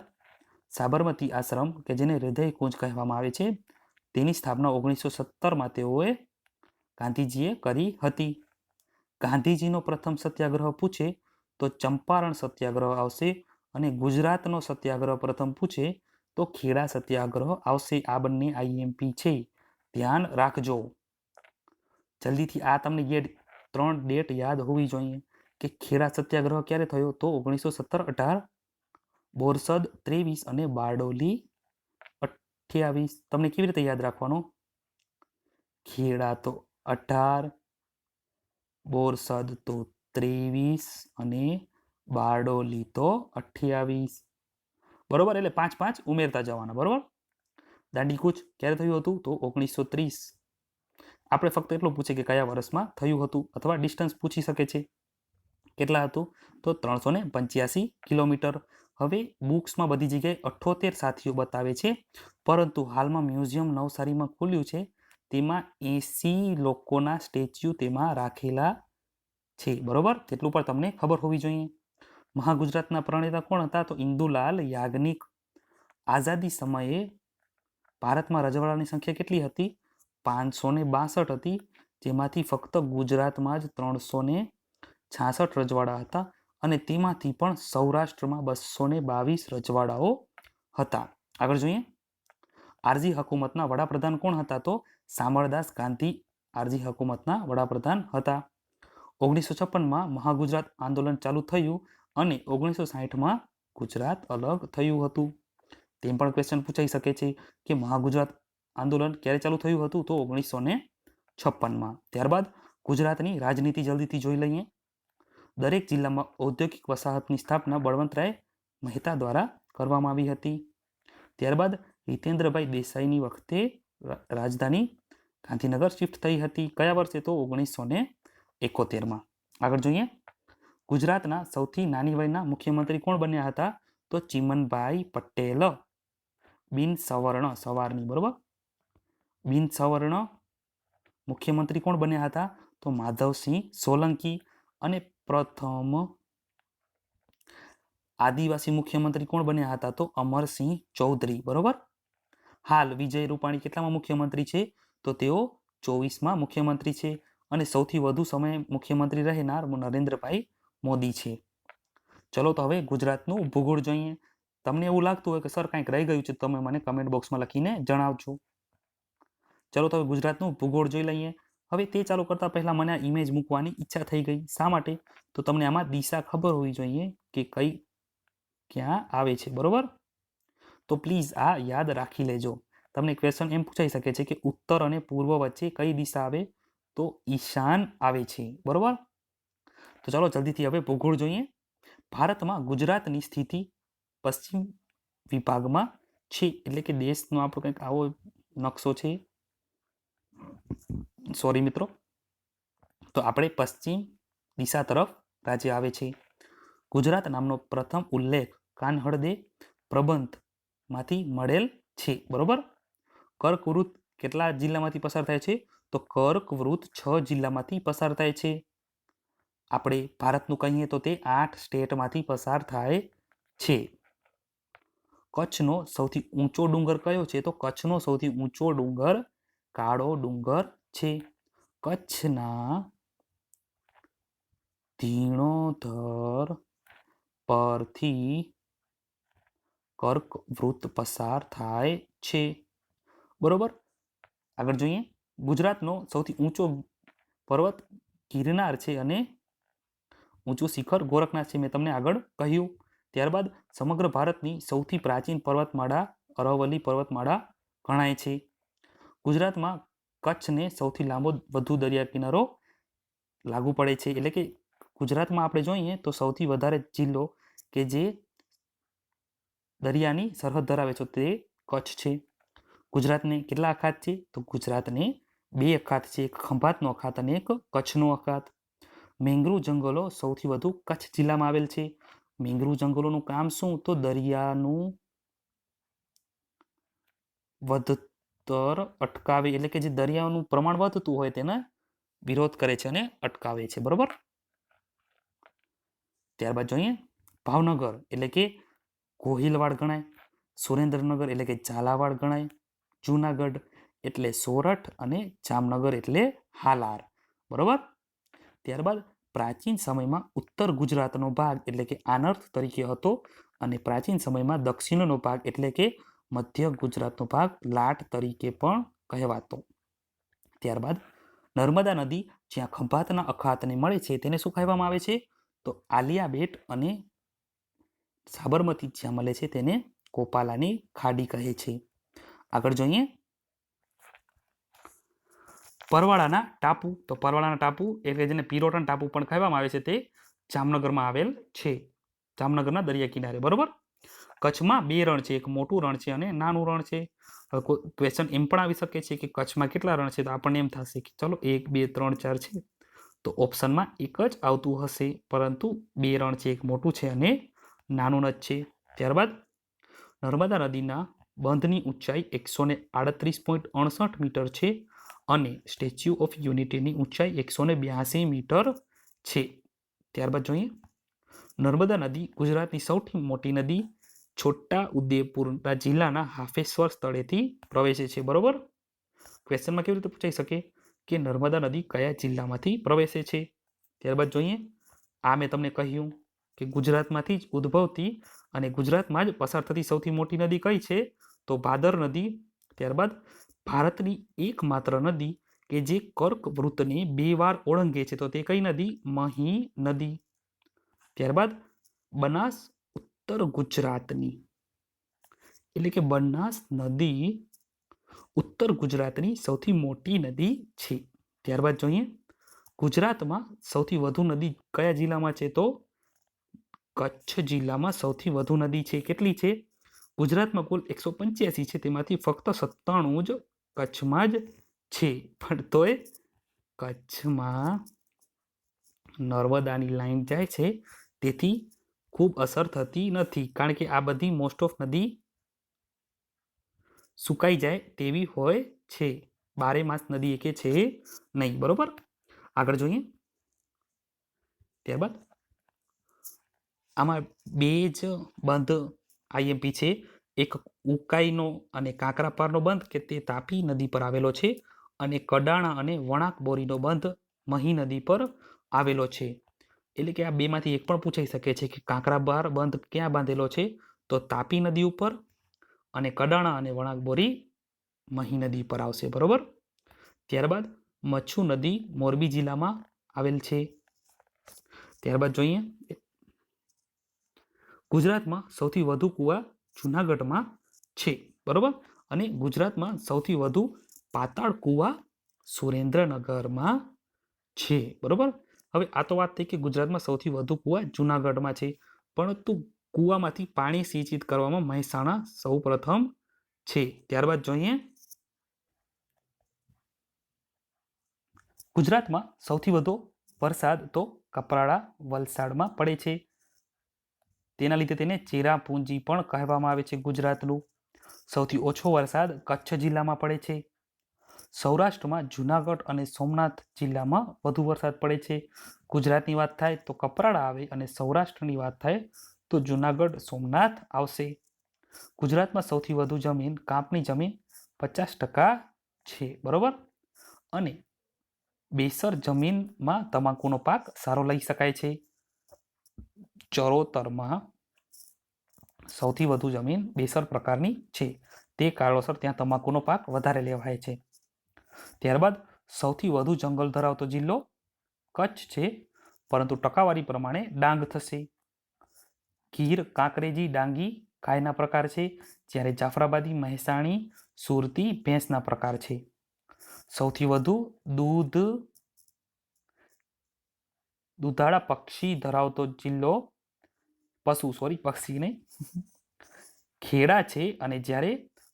સાબરમતી આશ્રમ, કે જેને હૃદય કુંજ કહેવામાં આવે છે, તેની સ્થાપના 1917માં તેઓએ ગાંધીજીએ કરી હતી. ગાંધીજીનો પ્રથમ સત્યાગ્રહ પૂછે તો ચંપારણ સત્યાગ્રહ આવશે, અને ગુજરાતનો સત્યાગ્રહ પ્રથમ પૂછે તો ખેડા સત્યાગ્રહ આવશે. આ બંને આઈએમપી છે, ધ્યાન રાખજો. જલ્દીથી આ તમને 3 ડેટ યાદ હોવી જોઈએ કે ખેડા સત્યાગ્રહ ક્યારે થયો, તો 1917-18, બોરસદ 23 અને બારડોલી 28. તમને કેવી રીતે યાદ રાખવાનો? ખેડા તો 18, બોરસદ તો 23 અને બારડોલી તો 28. બરોબર, એટલે 5-5 ઉમેરતા જવાના. બરોબર. દાંડીકૂચ ક્યારે થયું હતું, તો 1930. આપણે ફક્ત એટલું પૂછે કે કયા વર્ષમાં થયું હતું, અથવા ડિસ્ટન્સ પૂછી શકે છે. કેટલા હતું, તો 385 કિલોમીટર. હવે બુક્સમાં બધી જગ્યાએ 78 સાથીઓ બતાવે છે, પરંતુ હાલમાં મ્યુઝિયમ નવસારીમાં ખુલ્યું છે, તેમાં 80 લોકોના સ્ટેચ્યુ તેમાં રાખેલા છે. બરોબર, તેટલું પણ તમને ખબર હોવી જોઈએ. મહાગુજરાતના પ્રણેતા કોણ હતા, તો ઇન્દુલાલ યાજ્ઞિક. આઝાદી સમયે ભારતમાં રજવાડાની સંખ્યા કેટલી હતી, 562 હતી, જેમાંથી ફક્ત ગુજરાતમાં જ 366 રજવાડા હતા, અને તેમાંથી પણ સૌરાષ્ટ્રમાં 222 રજવાડાઓ હતા. આગળ જોઈએ. આરજી હકુમતના વડાપ્રધાન કોણ હતા, તો શામળદાસ ગાંધી આરજી હકુમતના વડાપ્રધાન હતા. 1956માં મહાગુજરાત આંદોલન ચાલુ થયું, અને 1960માં ગુજરાત અલગ થયું હતું. તેમ પણ ક્વેશ્ચન પૂછાઈ શકે છે કે મહાગુજરાત આંદોલન ક્યારે ચાલુ થયું હતું, તો 1956માં. ત્યારબાદ ગુજરાતની રાજનીતિ જલ્દીથી જોઈ લઈએ. દરેક જિલ્લામાં ઔદ્યોગિક વસાહતની સ્થાપના બળવંતરાય મહેતા દ્વારા કરવામાં આવી હતી. ત્યારબાદ હિતેન્દ્રભાઈ દેસાઈની વખતે રાજધાની ગાંધીનગર શિફ્ટ થઈ હતી. કયા વર્ષે? તો 1971માં. આગળ જોઈએ, ગુજરાતના સૌથી નાની વયના મુખ્યમંત્રી કોણ બન્યા હતા? તો ચિમનભાઈ પટેલ. બિન સવર્ણ, સવારની, બરોબર, બિન સવર્ણ મુખ્યમંત્રી કોણ બન્યા હતા? તો માધવસિંહ સોલંકી. અને પ્રથમ આદિવાસી મુખ્યમંત્રી કોણ બન્યા હતા? તો અમરસિંહ ચૌધરી, બરોબર. હાલ વિજય રૂપાણી કેટલામાં મુખ્યમંત્રી છે? તો તેઓ 24માં મુખ્યમંત્રી છે. અને સૌથી વધુ સમય મુખ્યમંત્રી રહેનાર નરેન્દ્રભાઈ મોદી છે. ચલો તો હવે ગુજરાતનું ભૂગોળ જોઈએ. તમને એવું લાગતું હોય કે સર કંઈક રહી ગયું છે, તમે મને કમેન્ટ બોક્સમાં લખીને જણાવજો. ચલો તો હવે ગુજરાતનું ભૂગોળ જોઈ લઈએ. હવે તે ચાલુ કરતા પહેલા મને આ ઇમેજ મૂકવાની ઈચ્છા થઈ ગઈ. શા માટે? તો તમને આમાં દિશા ખબર હોવી જોઈએ કે કઈ ક્યાં આવે છે, બરોબર. તો પ્લીઝ આ યાદ રાખી લેજો. તમને ક્વેશ્ચન એમ પૂછાઈ શકે છે કે ઉત્તર અને પૂર્વ વચ્ચે કઈ દિશા આવે? તો ઈશાન આવે છે, બરોબર. તો ચાલો જલ્દીથી હવે ભૂગોળ જોઈએ. ભારતમાં ગુજરાતની સ્થિતિ પશ્ચિમ વિભાગમાં છે, એટલે કે દેશનો આપણો કંઈક આવો નકશો છે. સોરી મિત્રો. તો આપણે પશ્ચિમ દિશા તરફ રાજ્ય આવે છે. ગુજરાત નામનો પ્રથમ ઉલ્લેખ કાનહળદે પ્રબંધમાંથી મળેલ છે, બરોબર. કર્કવૃત કેટલા જિલ્લામાંથી પસાર થાય છે? તો કર્કવૃત 6 જિલ્લામાંથી પસાર થાય છે. આપણે ભારતનું કહીએ તો તે 8 સ્ટેટમાંથી પસાર થાય છે. કચ્છનો સૌથી ઊંચો ડુંગર કયો છે? તો કચ્છનો સૌથી ઊંચો ડુંગર કાળો ડુંગર છે. કચ્છના ધીણોધર પરથી કર્કવૃત પસાર થાય છે, બરોબર. આગળ જોઈએ, ગુજરાતનો સૌથી ઊંચો પર્વત ગિરનાર છે અને ઊંચું શિખર ગોરખનાથ છે, મેં તમને આગળ કહ્યું. ત્યારબાદ સમગ્ર ભારતની સૌથી પ્રાચીન પર્વતમાળા અરવલ્લી પર્વતમાળા ગણાય છે. ગુજરાતમાં કચ્છને સૌથી લાંબો વધુ દરિયા કિનારો લાગુ પડે છે, એટલે કે ગુજરાતમાં આપણે જોઈએ તો સૌથી વધારે જિલ્લો કે જે દરિયાની સરહદ ધરાવે છે તે કચ્છ છે. ગુજરાતને કેટલા અખાત છે? તો ગુજરાતને 2 અખાત છે, એક ખંભાતનો અખાત અને એક કચ્છનો અખાત. મેંગ્રુવ જંગલો સૌથી વધુ કચ્છ જિલ્લામાં આવેલ છે. મેંગ્રુવ જંગલોનું કામ શું? તો દરિયાનું વધતર અટકાવે, એટલે કે જે દરિયાનું પ્રમાણ વધતું હોય તેને વિરોધ કરે છે અને અટકાવે છે, બરોબર. ત્યારબાદ જોઈએ, ભાવનગર એટલે કે ગોહિલવાડ ગણાય, સુરેન્દ્રનગર એટલે કે ઝાલાવાડ ગણાય, જુનાગઢ એટલે સોરઠ અને જામનગર એટલે હાલાર, બરોબર. ત્યારબાદ પ્રાચીન સમયમાં ઉત્તર ગુજરાતનો ભાગ એટલે કે આનર્થ તરીકે હતો અને પ્રાચીન સમયમાં દક્ષિણનો ભાગ એટલે કે મધ્ય ગુજરાતનો ભાગ લાટ તરીકે પણ કહેવાતો. ત્યારબાદ નર્મદા નદી જ્યાં ખંભાતના અખાતને મળે છે તેને શું કહેવામાં આવે છે? તો આલિયા બેટ. અને સાબરમતી જ્યાં મળે છે તેને કોપાલાની ખાડી કહે છે. આગળ જોઈએ, પરવાળાના ટાપુ. તો પરવાળાના ટાપુ એટલે જેને પિરોટન ટાપુ પણ કહેવામાં આવે છે તે જામનગરમાં આવેલ છે, જામનગરના દરિયા કિનારે, બરોબર. કચ્છમાં 2 રણ છે, એક મોટું રણ છે અને નાનું રણ છે. ક્વેશ્ચન એમ પણ આવી શકે છે કે કચ્છમાં કેટલા રણ છે? તો આપણને એમ થશે કે ચલો 1 2 3 4 છે, તો ઓપ્શનમાં એક જ આવતું હશે, પરંતુ 2 રણ છે, એક મોટું છે અને નાનું જ છે. ત્યારબાદ નર્મદા નદીના બંધની ઊંચાઈ 138.68 મીટર છે અને સ્ટેચ્યુ ઓફ યુનિટીની ઊંચાઈ 182 મીટર છે. ત્યારબાદ જોઈએ, નર્મદા નદી ગુજરાતની સૌથી મોટી નદી છોટા ઉદેપુર જિલ્લાના હાફેશ્વર સ્થળેથી પ્રવેશે છે, બરોબર. ક્વેશ્ચનમાં કેવી રીતે પૂછાઈ શકે કે નર્મદા નદી કયા જિલ્લામાંથી પ્રવેશે છે? ત્યારબાદ જોઈએ, આ મેં તમને કહ્યું કે ગુજરાતમાંથી જ ઉદ્ભવતી અને ગુજરાતમાં જ પસાર થતી સૌથી મોટી નદી કઈ છે? તો ભાદર નદી. ત્યારબાદ ભારતની એકમાત્ર નદી કે જે કર્કવૃતને 2 વાર ઓળંગે છે તો તે કઈ નદી? મહી નદી. ત્યારબાદ બનાસ ઉત્તર ગુજરાતની, એટલે કે બનાસ નદી ઉત્તર ગુજરાતની સૌથી મોટી નદી છે. ત્યારબાદ જોઈએ, ગુજરાતમાં સૌથી વધુ નદી કયા જિલ્લામાં છે? તો કચ્છ જિલ્લામાં સૌથી વધુ નદી છે. કેટલી છે? ગુજરાતમાં કુલ 185 છે, તેમાંથી ફક્ત 97 જ કચ્છમાં જ છે. પણ તોય કચ્છમાં નર્મદાની લાઈન જાય છે, તેથી ખૂબ અસર થતી નથી, કારણ કે આ બધી મોસ્ટ ઓફ નદી સુકાઈ જાય તેવી હોય છે. 12 માસ નદી એકે છે નહીં. બરોબર, આગળ જોઈએ. ત્યારબાદ આમાં બે જ બંધ આઈએમપી છે. એક ઉકાઈનો અને કાંકરાપારનો બંધ કે તે તાપી નદી પર આવેલો છે, અને કડાણા અને વણાકબોરીનો બંધ મહી નદી પર આવેલો છે. એટલે કે આ બેમાંથી એક પણ પૂછાઈ શકે છે કે કાંકરાપાર બંધ ક્યાં બાંધેલો છે, તો તાપી નદી ઉપર, અને કડાણા અને વણાકબોરી મહી નદી પર આવશે. બરોબર. ત્યારબાદ મચ્છુ નદી મોરબી જિલ્લામાં આવેલ છે. ત્યારબાદ જોઈએ, ગુજરાતમાં સૌથી વધુ કુવા જુનાગઢમાં છે. બરોબર, અને ગુજરાતમાં સૌથી વધુ પાતાળ કુવા સુરેન્દ્રનગરમાં છે. બરોબર. હવે આ તો વાત થઈ કે ગુજરાતમાં સૌથી વધુ કુવા જુનાગઢમાં છે, પરંતુ કુવામાંથી પાણી સિંચિત કરવામાં મહેસાણા સૌ પ્રથમ છે. ત્યારબાદ જોઈએ, ગુજરાતમાં સૌથી વધુ વરસાદ તો કપરાડા વલસાડમાં પડે છે. તેના લીધે તેને ચેરાપુંજી પણ કહેવામાં આવે છે ગુજરાતનું. સૌથી ઓછો વરસાદ કચ્છ જિલ્લામાં પડે છે. સૌરાષ્ટ્રમાં જુનાગઢ અને સોમનાથ જિલ્લામાં વધુ વરસાદ પડે છે. ગુજરાતની વાત થાય તો કપરાડા આવે, અને સૌરાષ્ટ્રની વાત થાય તો જુનાગઢ સોમનાથ આવશે. ગુજરાતમાં સૌથી વધુ જમીન કાપની જમીન 50% છે. બરોબર, અને બેસર જમીનમાં તમાકુનો પાક સારો લઈ શકાય છે. ચરોતરમાં સૌથી વધુ જમીન બેસર પ્રકારની છે, તે કારણોસર ત્યાં તમાકુનો પાક વધારે લેવાય છે. ત્યારબાદ સૌથી વધુ જંગલ ધરાવતો જિલ્લો કચ્છ છે, પરંતુ ટકાવારી પ્રમાણે ડાંગ થશે. ગીર, કાંકરેજી, ડાંગી ગાયના પ્રકાર છે, જ્યારે જાફરાબાદી, મહેસાણી, સુરતી ભેંસના પ્રકાર છે. સૌથી વધુ દુધાળા પક્ષી ધરાવતો જિલ્લો પક્ષી નહીં ખેડા છે, અને જ્યારે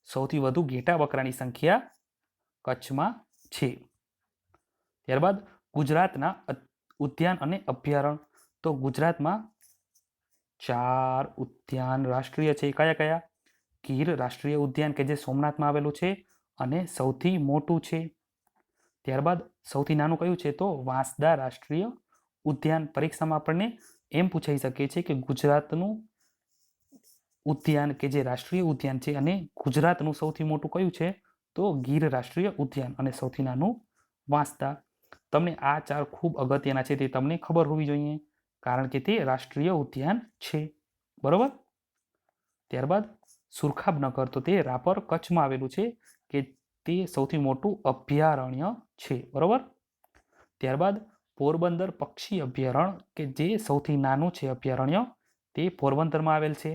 સૌથી વધુ ઘેટા બકરાની સંખ્યા કચ્છમાં છે. ત્યારબાદ ગુજરાતના ઉદ્યાન અને અભયારણ્ય, તો ગુજરાતમાં 4 ઉદ્યાન રાષ્ટ્રીય છે. કયા કયા? ગીર રાષ્ટ્રીય ઉદ્યાન કે જે સોમનાથમાં આવેલું છે અને સૌથી મોટું છે. ત્યારબાદ સૌથી નાનું કયું છે, તો વાંસદા રાષ્ટ્રીય ઉદ્યાન. પરીક્ષામાં આપણને એમ પૂછાઈ શકે છે કે ગુજરાતનું ઉદ્યાન કે જે રાષ્ટ્રીય ઉદ્યાન છે, અને ગુજરાતનું સૌથી મોટું કયું છે, તો ગીર રાષ્ટ્રીય ઉદ્યાન, અને સૌથી નાનું વાંસદા. તમને આ 4 ખૂબ અગત્યના છે, તે તમને ખબર હોવી જોઈએ, કારણ કે તે રાષ્ટ્રીય ઉદ્યાન છે. બરોબર. ત્યારબાદ સુરખાબનગર, તો તે રાપર કચ્છમાં આવેલું છે, કે તે સૌથી મોટું અભયારણ્ય છે. બરોબર. ત્યારબાદ પોરબંદર પક્ષી અભયારણ્ય, કે જે સૌથી નાનું છે અભયારણ્ય, તે પોરબંદરમાં આવેલ છે.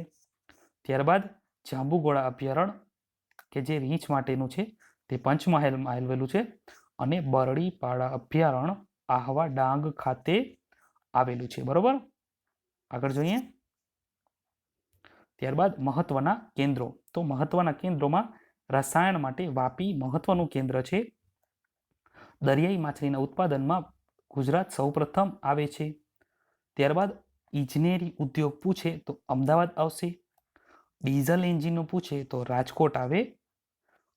ત્યારબાદ જાંબુઘોડા અભયારણ્ય, કે જે રીંછ માટેનું છે, તે પંચમહાલમાં આવેલું છે, અને બરડીપાડા અભયારણ્ય આહવા ડાંગ ખાતે આવેલું છે. બરોબર. આગળ જોઈએ. ત્યારબાદ મહત્વના કેન્દ્રો, તો મહત્વના કેન્દ્રોમાં રસાયણ માટે વાપી મહત્વનું કેન્દ્ર છે. દરિયાઈ માછલીના ઉત્પાદનમાં ગુજરાત સૌપ્રથમ આવે છે. ત્યારબાદ ઇજનેરી ઉદ્યોગ પૂછે તો અમદાવાદ આવશે. ડીઝલ એન્જિનનું પૂછે તો રાજકોટ આવે,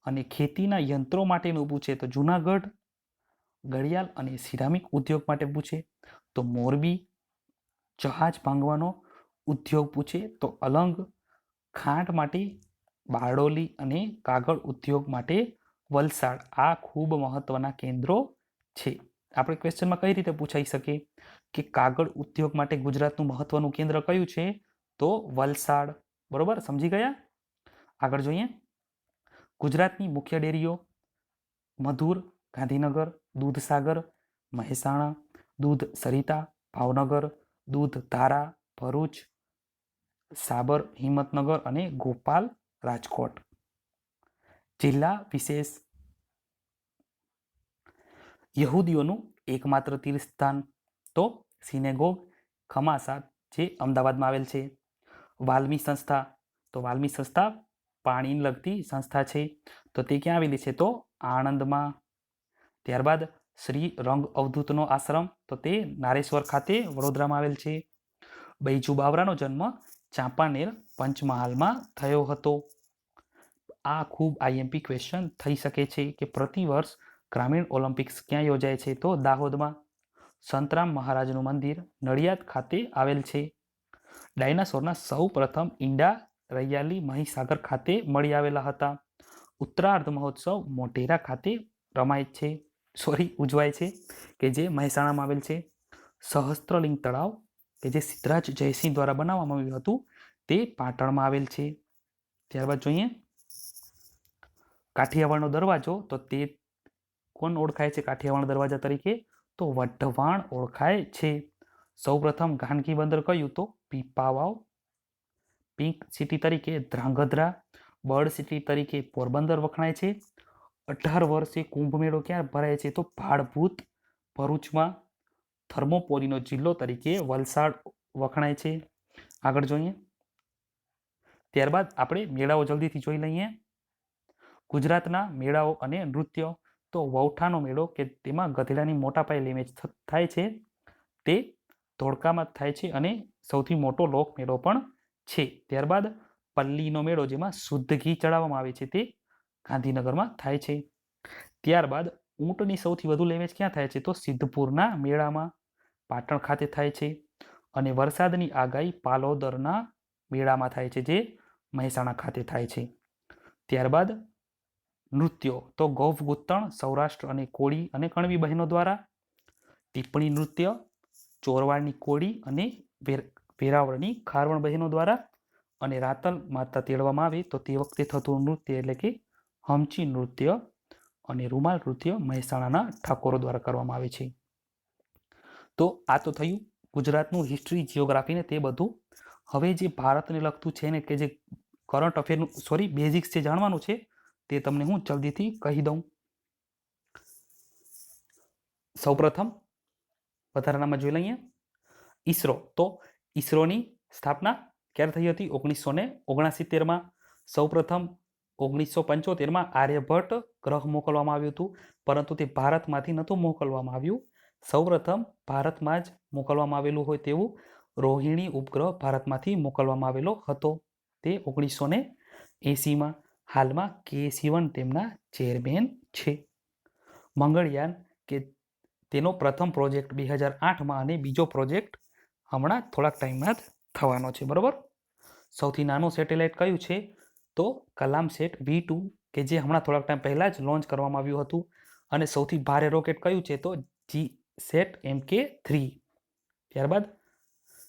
અને ખેતીના યંત્રો માટેનું પૂછે તો જુનાગઢ. ઘડિયાળ અને સિરામિક ઉદ્યોગ માટે પૂછે તો મોરબી. જહાજ ભાંગવાનો ઉદ્યોગ પૂછે તો અલંગ. ખાંડ માટે બારડોલી, અને કાગળ ઉદ્યોગ માટે વલસાડ. આ ખૂબ મહત્વના કેન્દ્રો છે. આપણે ક્વેશ્ચનમાં કઈ રીતે પૂછાઈ શકે કે કાગળ ઉદ્યોગ માટે ગુજરાતનું મહત્વનું કેન્દ્ર કયું છે, તો વલસાડ. બરોબર, સમજી ગયા. આગળ જોઈએ. ગુજરાતની મુખ્ય ડેરીઓ મધુર ગાંધીનગર, દૂધસાગર મહેસાણા, દૂધ સરિતા ભાવનગર, દૂધ ધારા ભરૂચ, સાબર હિંમતનગર, અને ગોપાલ રાજકોટ. જિલ્લા વિશેષ. યહૂદીઓનું એકમાત્ર તીર્થસ્થાન, તો સિનેગોગ ખમાસા, જે અમદાવાદમાં આવેલ છે. વાલ્મી સંસ્થા, તો વાલ્મી સંસ્થા પાણીને લગતી સંસ્થા છે, તો તે ક્યાં આવેલી છે? તો આણંદમાં. ત્યારબાદ શ્રી રંગ અવધૂતનો આશ્રમ, તો તે નારેશ્વર ખાતે વડોદરામાં આવેલ છે. બૈજુ બાવરાનો જન્મ ચાંપાનેર પંચમહાલમાં થયો હતો. આ ખૂબ આઈએમપી ક્વેશ્ચન થઈ શકે છે કે પ્રતિવર્ષ ગ્રામીણ ઓલિમ્પિક્સ ક્યાં યોજાય છે? તો દાહોદમાં. સંતરામ મહારાજનું મંદિર નડિયાદ ખાતે આવેલ છે. ડાયનાસોરના સૌ પ્રથમ ઈંડા રૈયાલી મહીસાગર ખાતે મળી આવેલા હતા. ઉત્તરાર્ધ મહોત્સવ મોઢેરા ખાતે ઉજવાય છે કે જે મહેસાણામાં આવેલ છે. સહસ્ત્રલિંગ તળાવ કે જે સિદ્ધરાજ જયસિંહ દ્વારા બનાવવામાં આવ્યું હતું તે પાટણમાં આવેલ છે. ત્યારબાદ જોઈએ કાઠિયાવાડનો દરવાજો, તો તે કોણ ઓળખાય છે કાઠિયાવાડ દરવાજા તરીકે? તો વઢવાણ ઓળખાય છે. સૌપ્રથમ ખાનગી બંદર કયું? તો પીપાવાવ. પિંક સિટી તરીકે ધ્રાંગધ્રા, બર્ડ સિટી તરીકે પોરબંદર વખણાય છે. 18 વર્ષે કુંભ મેળો ક્યાં ભરાય છે? તો ભાડભૂત ભરૂચમાં. થર્મોપોલીનો જિલ્લો તરીકે વલસાડ વખણાય છે. આગળ જોઈએ. ત્યારબાદ આપણે મેળાઓ જલ્દીથી જોઈ લઈએ. ગુજરાતના મેળાઓ અને નૃત્યો, તો વૌઠાનો મેળો કે તેમાં ગધેડાની મોટા પાયે ઇમેજ થાય છે તે ધોળકામાં થાય છે અને સૌથી મોટો લોક મેળો પણ છે. ત્યારબાદ પલ્લીનો મેળો જેમાં શુદ્ધ ઘી ચડાવવામાં આવે છે તે ગાંધીનગરમાં થાય છે. ત્યારબાદ ઊંટની સૌથી વધુ લેવેચ ક્યાં થાય છે? તો સિદ્ધપુરના મેળામાં પાટણ ખાતે થાય છે. અને વરસાદની આગાહી પાલોદરના મેળામાં થાય છે જે મહેસાણા ખાતે થાય છે. ત્યારબાદ નૃત્યો, તો ગૌફગુત્તણ સૌરાષ્ટ્ર અને કોળી અને કણવી બહેનો દ્વારા. ટીપ્પણી નૃત્ય ચોરવાડની કોળી અને વેરાવળની ખારવણ બહેનો દ્વારા. અને રાતલ માતા તેડવામાં આવે તો તે વખતે થતું નૃત્ય એટલે કે હમચી નૃત્ય અને રૂમાલ નૃત્ય મહેસાણાના ઠાકોરો દ્વારા કરવામાં આવે છે. તો આ તો થયું ગુજરાતનું હિસ્ટ્રી, જિયોગ્રાફી ને તે બધું. હવે જે ભારતને લગતું છે ને કે જે કરંટ અફેરનું બેઝિક્સ જે જાણવાનું છે તે તમને હું જલ્દીથી કહી દઉં. સૌપ્રથમ વધારાનામાં જોઈ લઈએ ઈસરો. તો ઈસરોની સ્થાપના ક્યારે થઈ હતી? 1969માં. સૌપ્રથમ 1975માં આર્યભટ્ટ ગ્રહ મોકલવામાં આવ્યું હતું, પરંતુ તે ભારતમાંથી નહોતું મોકલવામાં આવ્યું. સૌપ્રથમ ભારતમાં જ મોકલવામાં આવેલું હોય તેવું રોહિણી ઉપગ્રહ ભારતમાંથી મોકલવામાં આવેલો હતો, તે 1980માં. હાલમાં કે સિવન તેમના ચેરમેન છે. મંગળયાન કે તેનો પ્રથમ પ્રોજેક્ટ 2008માં અને બીજો પ્રોજેક્ટ હમણાં થોડાક ટાઈમમાં જ થવાનો છે. બરોબર. સૌથી નાનું સેટેલાઇટ કયું છે? તો કલામસેટ V2 કે જે હમણાં થોડાક ટાઈમ પહેલાં જ લોન્ચ કરવામાં આવ્યું હતું. અને સૌથી ભારે રોકેટ કયું છે? તો GSAT MK3. ત્યારબાદ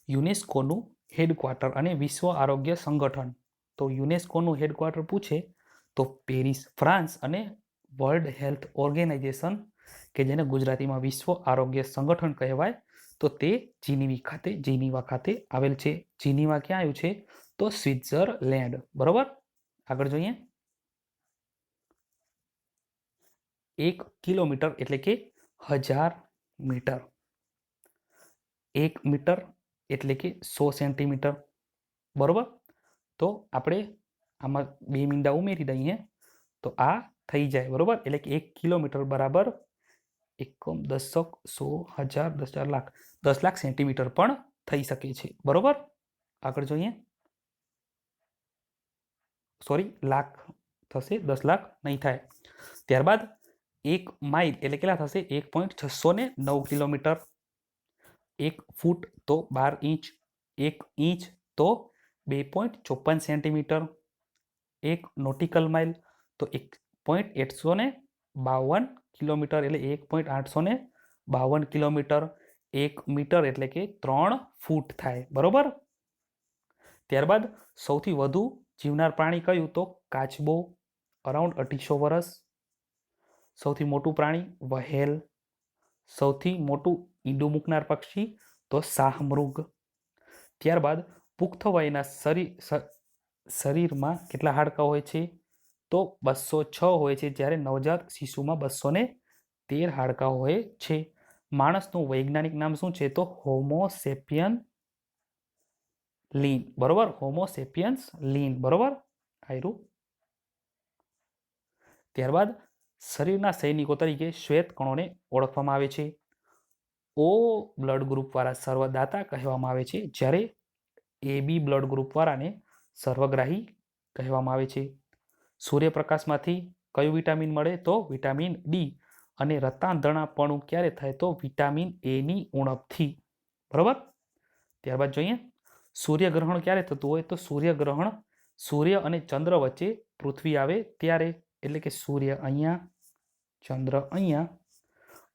યુનેસ્કોનું હેડક્વાર્ટર અને વિશ્વ આરોગ્ય સંગઠન. તો યુનેસ્કોનું હેડક્વાર્ટર પૂછે તો પેરિસ ફ્રાન્સ અને વર્લ્ડ હેલ્થ ઓર્ગેનાઇઝેશન કે જેને ગુજરાતીમાં વિશ્વ આરોગ્ય સંગઠન કહેવાય તો તે જીનીવા ખાતે આવેલ છે. જીનીવા ક્યાં આવ્યું છે? તો સ્વિટ્ઝરલેન્ડ. બરોબર. આગળ જોઈએ. 1 કિલોમીટર એટલે કે 1000 મીટર. 1 મીટર એટલે કે 100 સેન્ટીમીટર. બરોબર. તો આપણે આમાં 2 મીંડા ઉમેરી દઈએ તો આ થઈ જાય. બરોબર. એટલે કે 1 કિલોમીટર બરાબર એકમ, દશક, 100, 1000, 10,000, લાખ, 10 લાખ સેન્ટીમીટર પણ થઈ શકે છે. બરોબર. આગળ જોઈએ. લાખ થશે, 10 લાખ નહીં થાય. ત્યારબાદ 1 માઇલ એટલે કેટલા થશે? 1.609 કિલોમીટર. 1 ફૂટ તો 12 ઇંચ. 1 ઇંચ તો 2.54 સેન્ટીમીટર. 1 નોટિકલ માઇલ તો 1.852 કિલોમીટર એટલે 1.852 કિલોમીટર. 1 મીટર એટલે કે 3 ફૂટ થાય. બરોબર. ત્યારબાદ સૌથી વધુ જીવનાર પ્રાણી કયું? તો કાચબો, અરાઉન્ડ 250 વર્ષ. સૌથી મોટું પ્રાણી વહેલ. સૌથી મોટું ઈંડું મૂકનાર પક્ષી તો શાહમૃગ. ત્યારબાદ પુખ્ત વયના શરીરમાં કેટલા હાડકાં હોય છે? તો 206 હોય છે, જ્યારે નવજાત શિશુમાં 213 હાડકાં હોય છે. માણસનું વૈજ્ઞાનિક નામ શું છે? તો હોમો સેપિયન લીન, બરોબર, હોમોસેપિયન્સ લીન, બરોબર આયરું. ત્યારબાદ શરીરના સૈનિકો તરીકે શ્વેત કણોને ઓળખવામાં આવે છે. ઓ બ્લડ ગ્રુપવાળા સર્વદાતા કહેવામાં આવે છે, જ્યારે AB બ્લડ ગ્રુપવાળાને સર્વગ્રાહી કહેવામાં આવે છે. સૂર્યપ્રકાશમાંથી કયું વિટામિન મળે? તો વિટામિન ડી. અને રતાંધણાપણું ક્યારે થાય? તો વિટામિન એની ઉણપથી, બરોબર. ત્યારબાદ જોઈએ સૂર્યગ્રહણ ક્યારે થતું હોય? તો સૂર્યગ્રહણ સૂર્ય અને ચંદ્ર વચ્ચે પૃથ્વી આવે ત્યારે, એટલે કે સૂર્ય અહીંયા, ચંદ્ર અહીંયા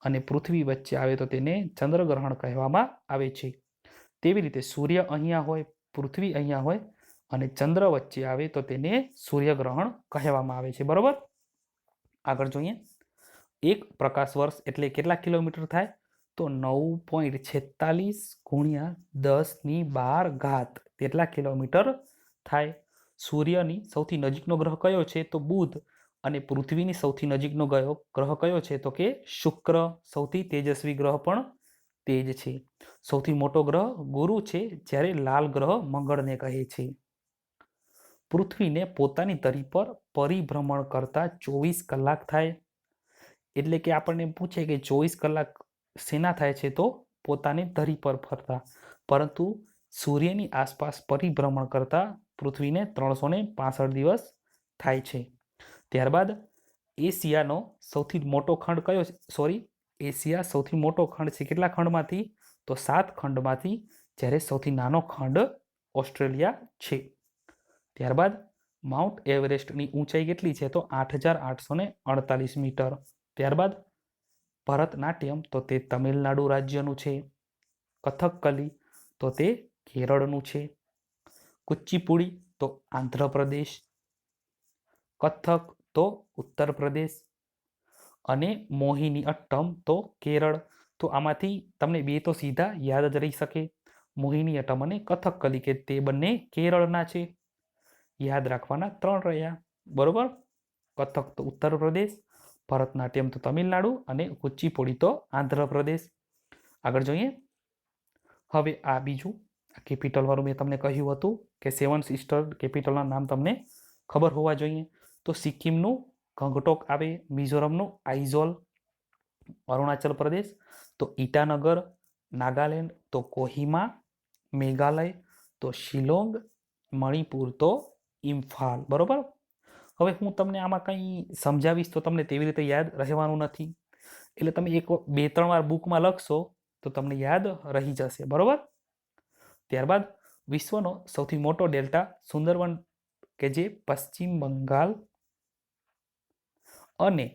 અને પૃથ્વી વચ્ચે આવે તો તેને ચંદ્રગ્રહણ કહેવામાં આવે છે. તેવી રીતે સૂર્ય અહીંયા હોય, પૃથ્વી અહીંયા હોય અને ચંદ્ર વચ્ચે આવે તો તેને સૂર્યગ્રહણ કહેવામાં આવે છે, બરોબર. આગળ જોઈએ એક પ્રકાશ વર્ષ એટલે કેટલા કિલોમીટર થાય? તો 9.46 ગુણ્યા 10^12 તેટલા કિલોમીટર થાય. સૂર્યની સૌથી નજીકનો ગ્રહ કયો છે? તો બુધ. અને પૃથ્વીની સૌથી નજીકનો ગ્રહ કયો છે? તો કે શુક્ર. સૌથી તેજસ્વી ગ્રહ પણ તે જ છે. સૌથી મોટો ગ્રહ ગુરુ છે, જ્યારે લાલ ગ્રહ મંગળને કહે છે. પૃથ્વીને પોતાની ધરી પર પરિભ્રમણ કરતા 24 કલાક થાય. એટલે કે આપણને પૂછે કે 24 કલાક શેના થાય છે? તો પોતાની ધરી પર ફરતા. પરંતુ સૂર્યની આસપાસ પરિભ્રમણ કરતા પૃથ્વીને 365 દિવસ થાય છે. ત્યારબાદ એશિયાનો સૌથી મોટો ખંડ કયો છે? એશિયા સૌથી મોટો ખંડ છે કેટલા ખંડમાંથી? તો 7 ખંડમાંથી, જ્યારે સૌથી નાનો ખંડ ઓસ્ટ્રેલિયા છે. ત્યારબાદ માઉન્ટ એવરેસ્ટની ઊંચાઈ કેટલી છે? તો 8,848 મીટર. ત્યારબાદ ભરતનાટ્યમ તો તે તમિલનાડુ રાજ્યનું છે. કથકલી તો તે કેરળનું છે. કુચીપુડી તો આંધ્રપ્રદેશ. કથક તો ઉત્તર પ્રદેશ. અને મોહિની અટ્ટમ તો કેરળ. તો આમાંથી તમને બે તો સીધા યાદ જ રહી શકે, મોહિની અટ્ટમ અને કથકલી, કે તે બંને કેરળના છે. યાદ રાખવાના 3 રહ્યા, બરોબર. કથક તો ઉત્તર પ્રદેશ, ભરતનાટ્યમ તો તમિલનાડુ અને કુચીપુડી તો આંધ્રપ્રદેશ. આગળ જોઈએ હવે આ બીજું કેપિટલ વાળું મેં તમને કહ્યું હતું કે 7 સિસ્ટર કેપિટલના નામ તમને ખબર હોવા જોઈએ. તો સિક્કિમનું ગંગટોક આવે, મિઝોરમનું આઇઝોલ, અરુણાચલ પ્રદેશ તો ઈટાનગર, નાગાલેન્ડ તો કોહિમા, મેઘાલય તો શિલોંગ, મણિપુર તો ઇમ્ફાલ, બરોબર. હવે હું તમને આમાં કંઈ સમજાવીશ તો તમને તેવી રીતે યાદ રહેવાનું નથી, એટલે તમે 2-3 વાર બુકમાં લખશો તો તમને યાદ રહી જશે, બરોબર. ત્યારબાદ વિશ્વનો સૌથી મોટો ડેલ્ટા સુંદરવન, કે જે પશ્ચિમ બંગાળ અને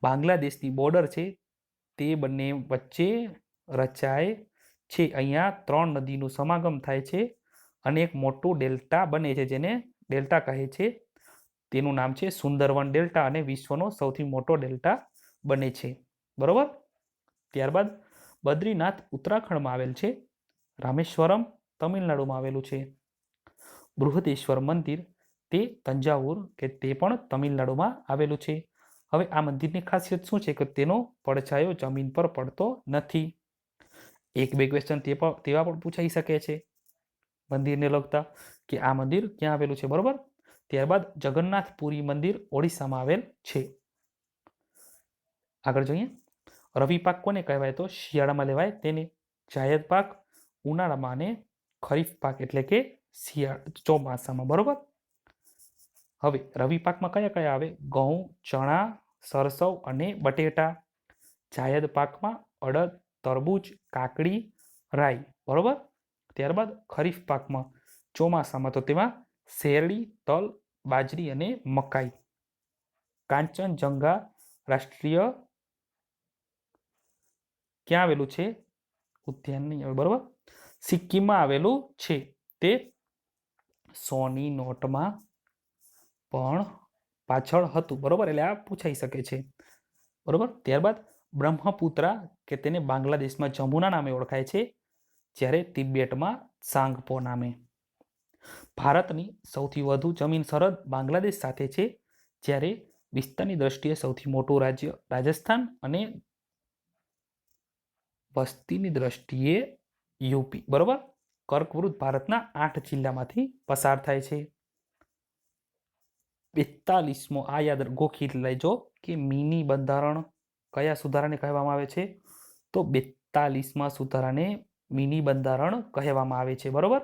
બાંગ્લાદેશની બોર્ડર છે તે બંને વચ્ચે રચાય છે. અહીંયા 3 નદીનું સમાગમ થાય છે અને એક મોટું ડેલ્ટા બને છે, જેને ડેલ્ટા કહે છે. તેનું નામ છે સુંદરવન ડેલ્ટા અને વિશ્વનો સૌથી મોટો ડેલ્ટા બને છે, બરોબર. ત્યારબાદ બદ્રીનાથ ઉત્તરાખંડમાં આવેલ છે. રામેશ્વરમ તમિલનાડુમાં આવેલું છે. બૃહદેશ્વર મંદિર તે તંજાવુર, કે તે પણ તમિલનાડુમાં આવેલું છે. હવે આ મંદિરની ખાસિયત શું છે? કે તેનો પડછાયો જમીન પર પડતો નથી. 1-2 ક્વેશ્ચન તેવા પણ પૂછાઈ શકે છે મંદિરને લગતા, કે આ મંદિર ક્યાં આવેલું છે, બરોબર. ત્યારબાદ જગન્નાથપુરી મંદિર ઓડિશામાં આવેલ છે. આગળ જોઈએ રવિ પાક કોને કહેવાય? તો શિયાળામાં લેવાય તેને. જાયદ પાક ઉનાળામાં અને ખરીફ પાક એટલે કે ચોમાસામાં, બરોબર. હવે રવિ પાકમાં કયા કયા આવે? ઘઉં, ચણા, સરસવ અને બટેટા. જાયદ પાકમાં અડદ, તરબૂચ, કાકડી, રાઈ, બરોબર. ત્યારબાદ ખરીફ પાકમાં ચોમાસામાં તો તેમાં શેરડી, તલ, બાજરી અને મકાઈ. કાંચનજંગા રાષ્ટ્રીય ક્યાં આવેલું છે? ઉદ્યાન નહીં આવે, બરોબર. સિક્કિમમાં આવેલું છે. તે સોની નોટમાં પણ પાછળ હતું, બરોબર. એટલે આ પૂછાઈ શકે છે, બરોબર. ત્યારબાદ બ્રહ્મપુત્રા, કે તેને બાંગ્લાદેશમાં જમુના નામે ઓળખાય છે, જ્યારે તિબેટમાં સાંગપો નામે. ભારતની સૌથી વધુ જમીન સરહદ બાંગ્લાદેશ સાથે છે, જ્યારે વિસ્તારની દ્રષ્ટિએ સૌથી મોટું રાજ્ય રાજસ્થાન અને વસ્તીની દ્રષ્ટિએ યુપી, બરોબર. કર્કવૃત ભારતના 8 જિલ્લામાંથી પસાર થાય છે. 42મો આ યાદ ગોખી લેજો કે મિની બંધારણ કયા સુધારાને કહેવામાં આવે છે? તો 42મા સુધારાને મિની બંધારણ કહેવામાં આવે છે. બરોબર.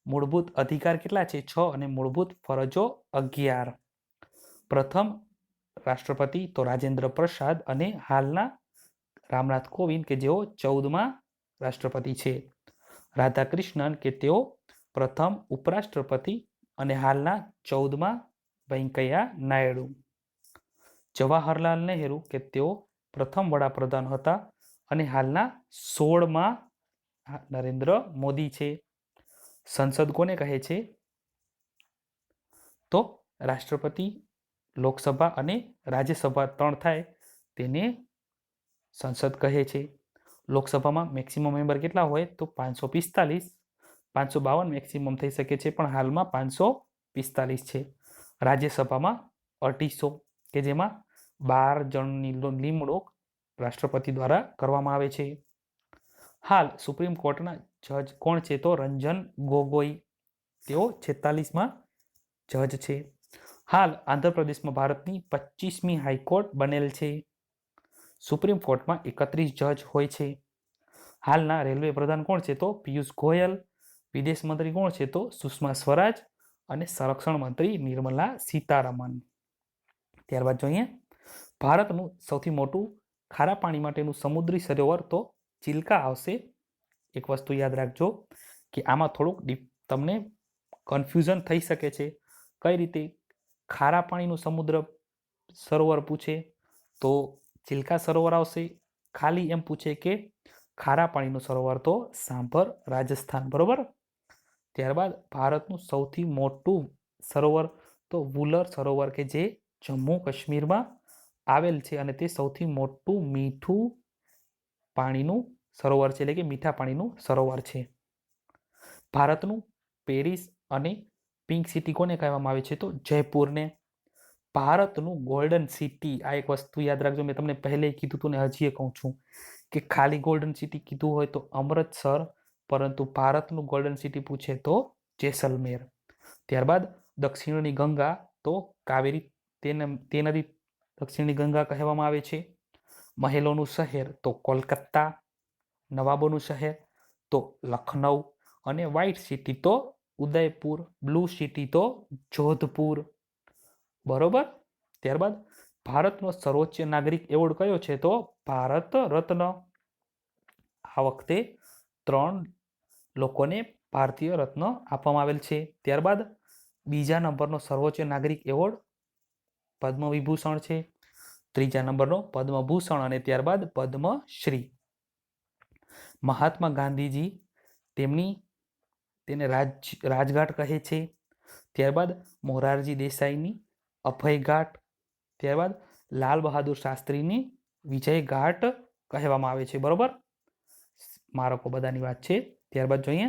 મૂળભૂત અધિકાર કેટલા છે? 6 અને મૂળભૂત ફરજો 11. પ્રથમ રાષ્ટ્રપતિ તો રાજેન્દ્ર પ્રસાદ અને હાલના રામનાથ કોવિંદ કે જેઓ 14મા રાષ્ટ્રપતિ છે. રાધાકૃષ્ણન કે તેઓ પ્રથમ ઉપરાષ્ટ્રપતિ અને હાલના 14મા વેંકૈયા નાયડુ. જવાહરલાલ નહેરુ કે તેઓ પ્રથમ વડાપ્રધાન હતા અને હાલના 16મા નરેન્દ્ર મોદી છે. સંસદ કોને કહે છે? તો રાષ્ટ્રપતિ, લોકસભા અને રાજ્યસભા 3 થાય તેને સંસદ કહે છે. લોકસભામાં મેક્સિમમ મેમ્બર કેટલા હોય? તો 545. 552 મેક્સિમમ થઈ શકે છે, પણ હાલમાં 545 છે. રાજ્યસભામાં 250 કે જેમાં 12 જણની નિમણૂક રાષ્ટ્રપતિ દ્વારા કરવામાં આવે છે. હાલ સુપ્રીમ કોર્ટના જજ કોણ છે? તો રંજન ગોગોઈ. તેઓ 46મા જજ છે. હાલ આંધ્રપ્રદેશમાં ભારતની 25મી હાઈકોર્ટ બનેલ છે. સુપ્રીમ કોર્ટમાં 31 જજ હોય છે. હાલના રેલવે પ્રધાન કોણ છે? તો પિયુષ ગોયલ. વિદેશ મંત્રી કોણ છે? તો સુષ્મા સ્વરાજ અને સંરક્ષણ મંત્રી નિર્મલા સીતારમન. ત્યારબાદ જોઈએ ભારતનું સૌથી મોટું ખારા પાણી માટેનું સમુદ્રી સરોવર તો ચિલ્કા આવશે. એક વસ્તુ યાદ રાખજો કે આમાં થોડુંક તમને કન્ફ્યુઝન થઈ શકે છે. કઈ રીતે? ખારા પાણીનું સમુદ્ર સરોવર પૂછે તો ચિલ્કા સરોવર આવશે. ખાલી એમ પૂછે કે ખારા પાણીનું સરોવર તો સાંભર રાજસ્થાન. બરોબર. ત્યારબાદ ભારતનું સૌથી મોટું સરોવર તો વુલર સરોવર કે જે જમ્મુ કાશ્મીરમાં આવેલ છે અને તે સૌથી મોટું મીઠું પાણીનું સરોવર છે, એટલે કે મીઠા પાણીનું સરોવર છે. ભારતનું પેરિસ અને પિંક સિટી કોને કહેવામાં આવે છે? તો જયપુરને. ભારતનું ગોલ્ડન સિટી, આ એક વસ્તુ યાદ રાખજો, મેં તમને પહેલે કીધું હતું ને હજી કહું છું કે ખાલી ગોલ્ડન સિટી કીધું હોય તો અમૃતસર, પરંતુ ભારતનું ગોલ્ડન સિટી પૂછે તો જેસલમેર. ત્યારબાદ દક્ષિણની ગંગા તો કાવેરી, તે નદી દક્ષિણની ગંગા કહેવામાં આવે છે. મહેલોનું શહેર તો કોલકાતા. નવાબોનું શહેર તો લખનઉ અને વ્હાઇટ સિટી તો ઉદયપુર. બ્લુ સિટી તો જોધપુર. બરોબર. ત્યારબાદ ભારતનો સર્વોચ્ચ નાગરિક એવોર્ડ કયો છે? તો ભારત રત્ન. આ વખતે 3 લોકોને ભારતીય રત્ન આપવામાં આવેલ છે. ત્યારબાદ બીજા નંબરનો સર્વોચ્ચ નાગરિક એવોર્ડ પદ્મવિભૂષણ છે. ત્રીજા નંબરનો પદ્મભૂષણ અને ત્યારબાદ પદ્મશ્રી. મહાત્મા ગાંધીજી તેને રાજઘાટ કહે છે. ત્યારબાદ મોરારજી દેસાઈની અભયઘાટ. ત્યારબાદ લાલ બહાદુર શાસ્ત્રીની વિજય ઘાટ કહેવામાં આવે છે. બરોબર. સ્મારકો બધાની વાત છે. ત્યારબાદ જોઈએ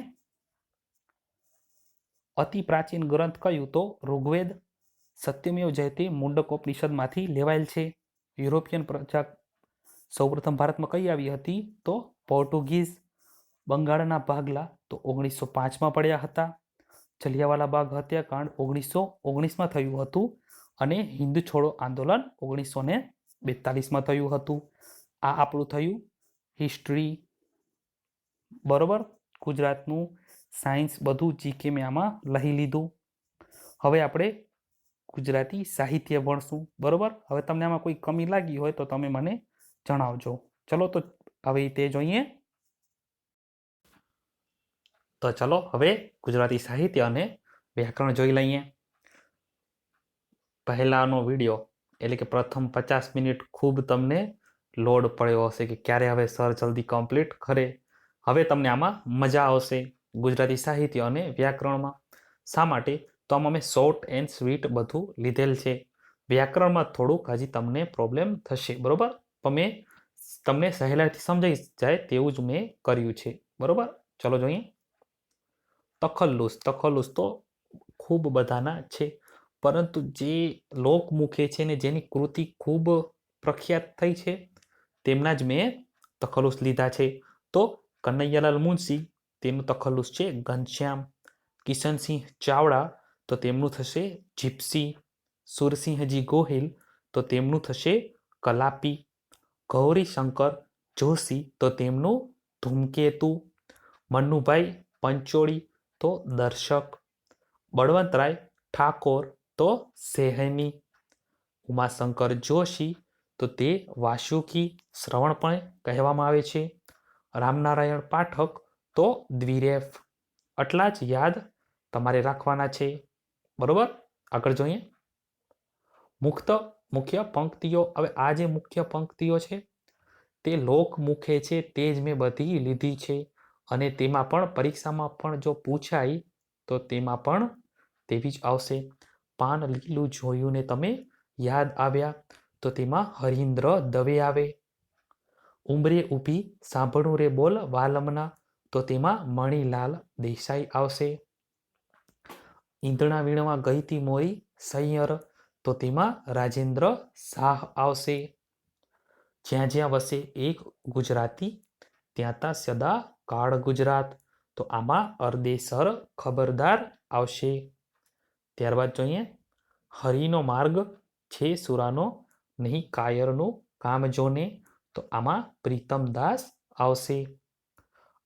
અતિ પ્રાચીન ગ્રંથ કયું? તો ઋગ્વેદ. સત્યમેવ જયતે મુંડકોપનિષદમાંથી લેવાયેલ છે. યુરોપિયન પ્રજા સૌપ્રથમ ભારતમાં કઈ આવી હતી? તો પોર્ટુગીઝ. બંગાળના ભાગલા તો 1905માં પડ્યા હતા. જલિયાવાલા બાગ હત્યાકાંડ 1919માં થયું હતું અને હિન્દ છોડો આંદોલન 1942માં થયું હતું. આ આપણું થયું હિસ્ટ્રી. બરોબર. ગુજરાતનું સાયન્સ બધું જીકે મેં આમાં લઈ લીધું. હવે આપણે ગુજરાતી સાહિત્ય ભણશું. બરોબર. હવે તમને આમાં કોઈ કમી લાગી હોય તો તમે મને જણાવજો. ચલો તો હવે તે જોઈએ. તો ચલો હવે ગુજરાતી સાહિત્ય અને વ્યાકરણ જોઈ લઈએ. પહેલાનો વિડીયો એટલે કે પ્રથમ 50 મિનિટ ખૂબ તમને લોડ પડ્યો હશે કે ક્યારે હવે સર જલ્દી કમ્પ્લીટ કરે. હવે તમને આમાં મજા આવશે ગુજરાતી સાહિત્ય અને વ્યાકરણમાં. શા માટે? તો આમાં મેં શોર્ટ એન્ડ સ્વીટ બધું લીધેલ છે. વ્યાકરણમાં થોડુંક હજી તમને પ્રોબ્લેમ થશે. બરોબર. પણ મેં તમને સહેલાઈથી સમજાઈ જાય તેવું જ મેં કર્યું છે. બરોબર. ચલો જોઈએ. તખલ્લુસ તો ખૂબ બધાના છે, પરંતુ જે લોકમુખે છે ને જેની કૃતિ ખૂબ પ્રખ્યાત થઈ છે તેમના જ મેં તખલ્લુસ લીધા છે. તો કનૈયાલાલ મુનશી તેનું તખલ્લુસ છે ઘનશ્યામ. કિશનસિંહ ચાવડા તો તેમનું થશે જીપ્સી. સુરસિંહજી ગોહિલ તો તેમનું થશે કલાપી. ગૌરીશંકર જોશી તો તેમનું ધૂમકેતુ. મન્નુભાઈ પંચોળી તો દર્શક. બળવંતરાય ઠાકોર તો સેહની. ઉમાશંકર જોશી તો તે વાસુકી શ્રવણ પણ કહેવામાં આવે છે. રામનારાયણ પાઠક તો દ્વિરેફ. આટલા જ યાદ તમારે રાખવાના છે. બરોબર, આગળ જોઈએ મુખ્ય પંક્તિઓ. હવે આ જે મુખ્ય પંક્તિઓ છે તે લોકમુખે છે, તે જ મેં બધી લીધી છે. અને તેમાં પણ પરીક્ષામાં પણ જો પૂછાય તો તેમાં પણ તેવી જ આવશે. પાન લીલું જોયું ને તમે યાદ આવ્યા તો તેમાં હરીન્દ્ર દવે આવે. ઉંબરે ઊભી સાંભળું રે બોલ વાલમના તો તેમાં મણિલાલ દેસાઈ આવશે. ઈંધણા વીણવા ગઈ તી મોરી સૈયર તો તેમાં રાજેન્દ્ર શાહ આવશે. જ્યાં જ્યાં વસે એક ગુજરાતી ત્યાં ત્યાં સદા કાળ ગુજરાત તો આમાં અરદેસર ખબરદાર આવશે. ત્યારબાદ જોઈએ હરિનો માર્ગ છે સુરાનો નહીં કાયરનું કામ જોને તો આમાં પ્રીતમદાસ આવશે.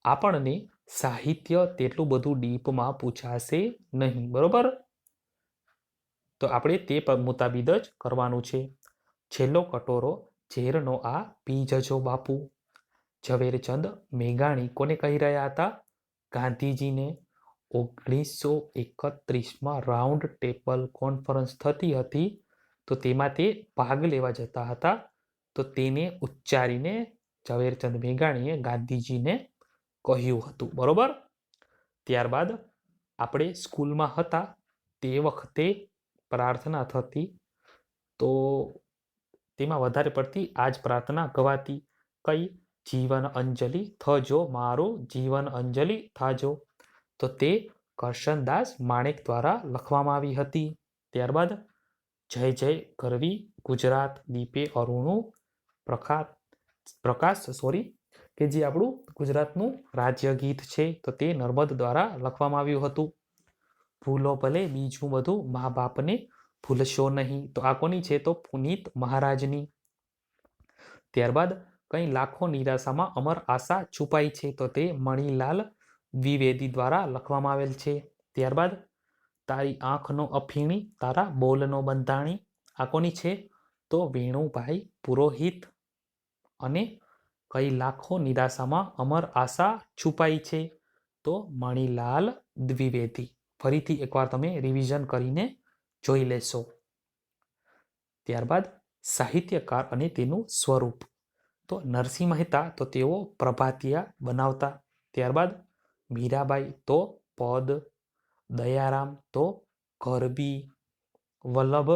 આપણને સાહિત્ય તેટલું બધું ડીપમાં પૂછાશે નહીં. બરોબર, તો આપણે તે મુતાબિક જ કરવાનું છે. છેલ્લો કટોરો ઝેરનો આ પી જજો બાપુ. ઝવેરચંદ મેઘાણી કોને કહી રહ્યા હતા? ગાંધીજીને. 1931માં રાઉન્ડ ટેબલ કોન્ફરન્સ થતી હતી તો તેમાં તે ભાગ લેવા જતા હતા. તો તેને ઉચ્ચારીને ઝવેરચંદ મેઘાણીએ ગાંધીજીને કહ્યું હતું. બરોબર, ત્યારબાદ આપણે સ્કૂલમાં હતા તે વખતે પ્રાર્થના થતી તો તેમાં વધારે પડતી આ જ પ્રાર્થના ગવાતી. કઈ? જીવન અંજલિ થજો મારું જીવન અંજલિ થાજો. તો તે કરશનદાસ માણેક દ્વારા લખવામાં આવી હતી. ત્યારબાદ જય જય ગરવી ગુજરાત દીપે અરુણું પ્રકાશ કે જે આપણું ગુજરાતનું રાજ્ય ગીત છે તો તે નર્મદ દ્વારા લખવામાં આવ્યું હતું. ભૂલો ભલે બીજું બધું મા બાપને ભૂલશો નહીં તો આ કોની છે? તો પુનીત મહારાજની. ત્યારબાદ કઈ લાખો નિરાશામાં અમર આશા છુપાઈ છે તો તે મણિલાલ દ્વિવેદી દ્વારા લખવામાં આવેલ છે. ત્યારબાદ તારી આંખનો અફીણી તારા બોલનો બંધાણી આ કોની છે? તો વેણુભાઈ પુરોહિત. અને કઈ લાખો નિરાશામાં અમર આશા છુપાઈ છે તો મણિલાલ દ્વિવેદી. ફરીથી એકવાર તમે રિવિઝન કરીને જોઈ લેશો. ત્યારબાદ સાહિત્યકાર અને તેનું સ્વરૂપ. તો નરસિંહ મહેતા તો તેઓ પ્રભાતિયા બનાવતા. ત્યારબાદ મીરાબાઈ તો પદ. દયારામ તો ગરબી. વલ્લભ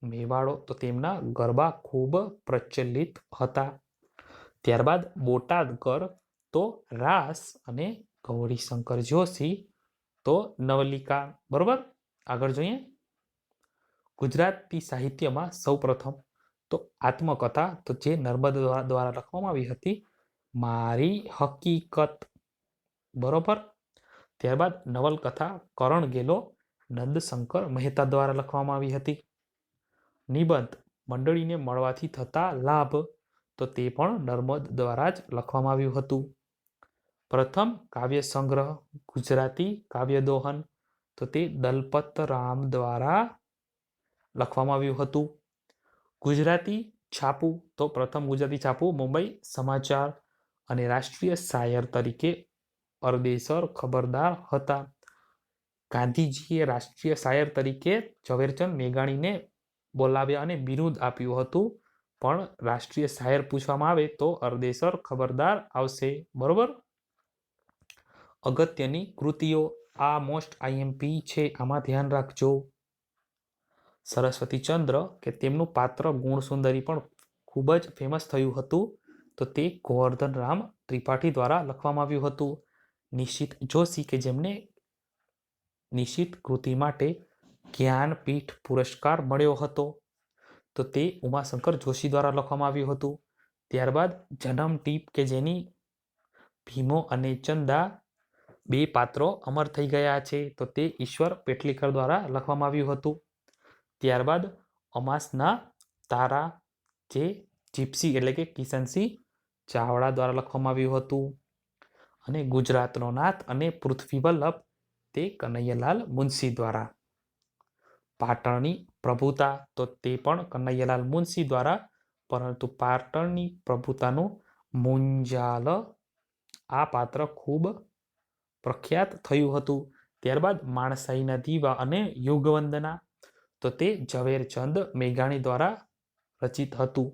મેવાડો તો તેમના ગરબા ખૂબ પ્રચલિત હતા. ત્યારબાદ બોટાદકર તો રાસ અને ગૌરીશંકર જોશી તો નવલિકા. બરોબર, આગળ જોઈએ ગુજરાતી સાહિત્યમાં સૌપ્રથમ તો આત્મકથા તો જે નર્મદ દ્વારા લખવામાં આવી હતી મારી હકીકત. બરોબર, ત્યારબાદ નવલકથા કરણ ગેલો નંદશંકર મહેતા દ્વારા લખવામાં આવી હતી. નિબંધ મંડળીને મળવાથી થતા લાભ તો તે પણ નર્મદ દ્વારા જ લખવામાં આવ્યું હતું. પ્રથમ કાવ્ય સંગ્રહ ગુજરાતી કાવ્યદોહન તો તે દલપત રામ દ્વારા લખવામાં આવ્યું હતું. ગુજરાતી છાપું તો પ્રથમ ગુજરાતી છાપું મુંબઈ સમાચાર. અને રાષ્ટ્રીય શાયર તરીકે અરદેસર ખબરદાર હતા. ગાંધીજીએ રાષ્ટ્રીય શાયર તરીકે ઝવેરચંદ મેઘાણીને બોલાવ્યા અને બિરુદ આપ્યું હતું. પણ રાષ્ટ્રીય શાયર પૂછવામાં આવે તો અરદેસર ખબરદાર આવશે. બરોબર, અગત્યની કૃતિઓ આ મોસ્ટ આઈએમપી છે, આમાં ધ્યાન રાખજો. સરસ્વતીચંદ્ર કે તેમનું પાત્ર ગુણસુંદરી પણ ખૂબ જ ફેમસ થયું હતું તો તે ગોવર્ધન રામ ત્રિપાઠી દ્વારા લખવામાં આવ્યું હતું. નિશિત જોશી કે જેમને નિશિત કૃતિ માટે જ્ઞાનપીઠ પુરસ્કાર મળ્યો હતો તો તે ઉમાશંકર જોશી દ્વારા લખવામાં આવ્યું હતું. ત્યારબાદ જન્મ ટીપ કે જેની ભીમો અને ચંદા બે પાત્રો અમર થઈ ગયા છે તો તે ઈશ્વર પેટલીકર દ્વારા લખવામાં આવ્યું હતું. ત્યારબાદ અમાસના તારા જે જીપ્સી એટલે કે કિશનસિંહ ચાવડા દ્વારા લખવામાં આવ્યું હતું. અને ગુજરાતનો નાથ અને પૃથ્વી વલ્લભ તે કનૈયાલાલ મુનશી દ્વારા. પાટણની પ્રભુતા તો તે પણ કનૈયાલાલ મુનશી દ્વારા, પરંતુ પાટણની પ્રભુતાનું મુંજાલ આ પાત્ર ખૂબ પ્રખ્યાત થયું હતું. ત્યારબાદ માણસાઈના દીવા અને યુગવંદના તો તે ઝવેરચંદ મેઘાણી દ્વારા રચિત હતું.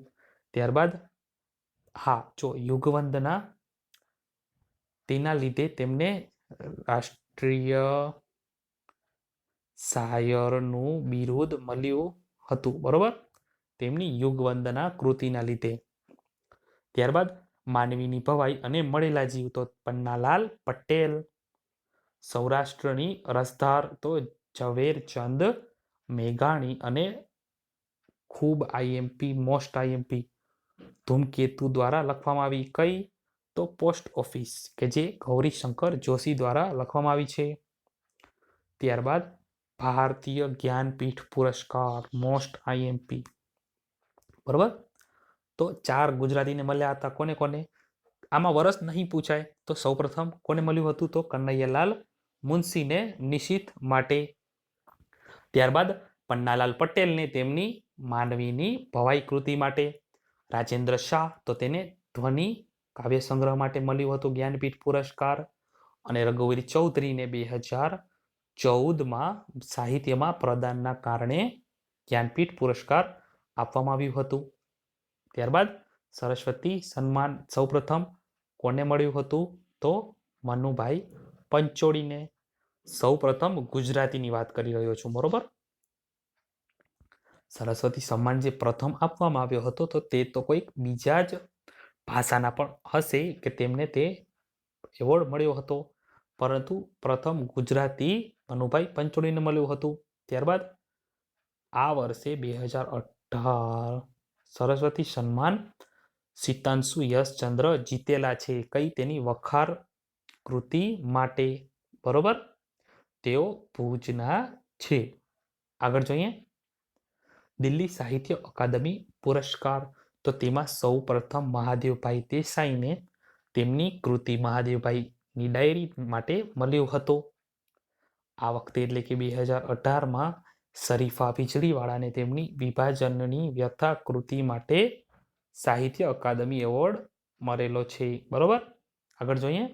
ત્યારબાદ યુગવંદના તેના લીધે તેમને રાષ્ટ્રીય શાયરનું બિરુદ મળ્યું હતું. બરોબર, તેમની યુગવંદના કૃતિના લીધે. ત્યારબાદ માનવીની ભવાઈ અને મળેલા જીવ તો પન્નાલાલ પટેલ. સૌરાષ્ટ્રની રસધાર તો ઝવેરચંદ મેઘાણી. અને ખૂબ આઈએમપી મોસ્ટ આઈએમપી ધૂમકેતુ દ્વારા લખવામાં આવી. કઈ? તો પોસ્ટ ઓફિસ, કે જે ગૌરીશંકર જોશી દ્વારા લખવામાં આવી છે. ત્યારબાદ ભારતીય જ્ઞાનપીઠ પુરસ્કાર મોસ્ટ આઈએમપી. બરોબર, તો 4 ગુજરાતીને મળ્યા હતા. કોને કોને? આમાં વર્ષ નહીં પૂછાય તો સૌપ્રથમ કોને મળ્યું હતું? તો કનૈયાલાલ મુનશીને નિશિત માટે. ત્યારબાદ પન્નાલાલ પટેલને તેમની માનવીની ભવાઈ કૃતિ માટે. રાજેન્દ્ર શાહ તો તેને ધ્વનિ કાવ્ય સંગ્રહ માટે મળ્યું હતું જ્ઞાનપીઠ પુરસ્કાર. અને રઘુવીર ચૌધરીને 2014માં સાહિત્યમાં પ્રદાનના કારણે જ્ઞાનપીઠ પુરસ્કાર આપવામાં આવ્યું હતું. ત્યારબાદ સરસ્વતી સન્માન સૌપ્રથમ કોને મળ્યું હતું? તો મનુભાઈ પંચોળીને. સૌપ્રથમ ગુજરાતીની વાત કરી રહ્યો છું. બરોબર, સરસ્વતી સન્માન જે પ્રથમ આપવામાં આવ્યો હતો તો તે તો કોઈક બીજા જ ભાષાના પણ હશે કે તેમને તે એવોર્ડ મળ્યો હતો, પરંતુ પ્રથમ ગુજરાતી મનુભાઈ પંચોળીને મળ્યું હતું. ત્યારબાદ આ વર્ષે 2018 સરસ્વતી સન્માન સિતાંશુ યશચંદ્ર જીતેલા છે. કઈ? તેની વખાર કૃતિ માટે. બરોબર, તેઓ ભુજના છે. આગળ જોઈએ, દિલ્હી સાહિત્ય અકાદમી પુરસ્કાર તો તેમાં સૌ પ્રથમ મહાદેવભાઈ દેસાઈને તેમની કૃતિ મહાદેવભાઈની ડાયરી માટે મળ્યો હતો. આ વખતે એટલે કે 2018માં શરીફા વીજળીવાળાને તેમની વિભાજનની વ્યથા કૃતિ માટે સાહિત્ય અકાદમી એવોર્ડ મળેલો છે. બરોબર, આગળ જોઈએ,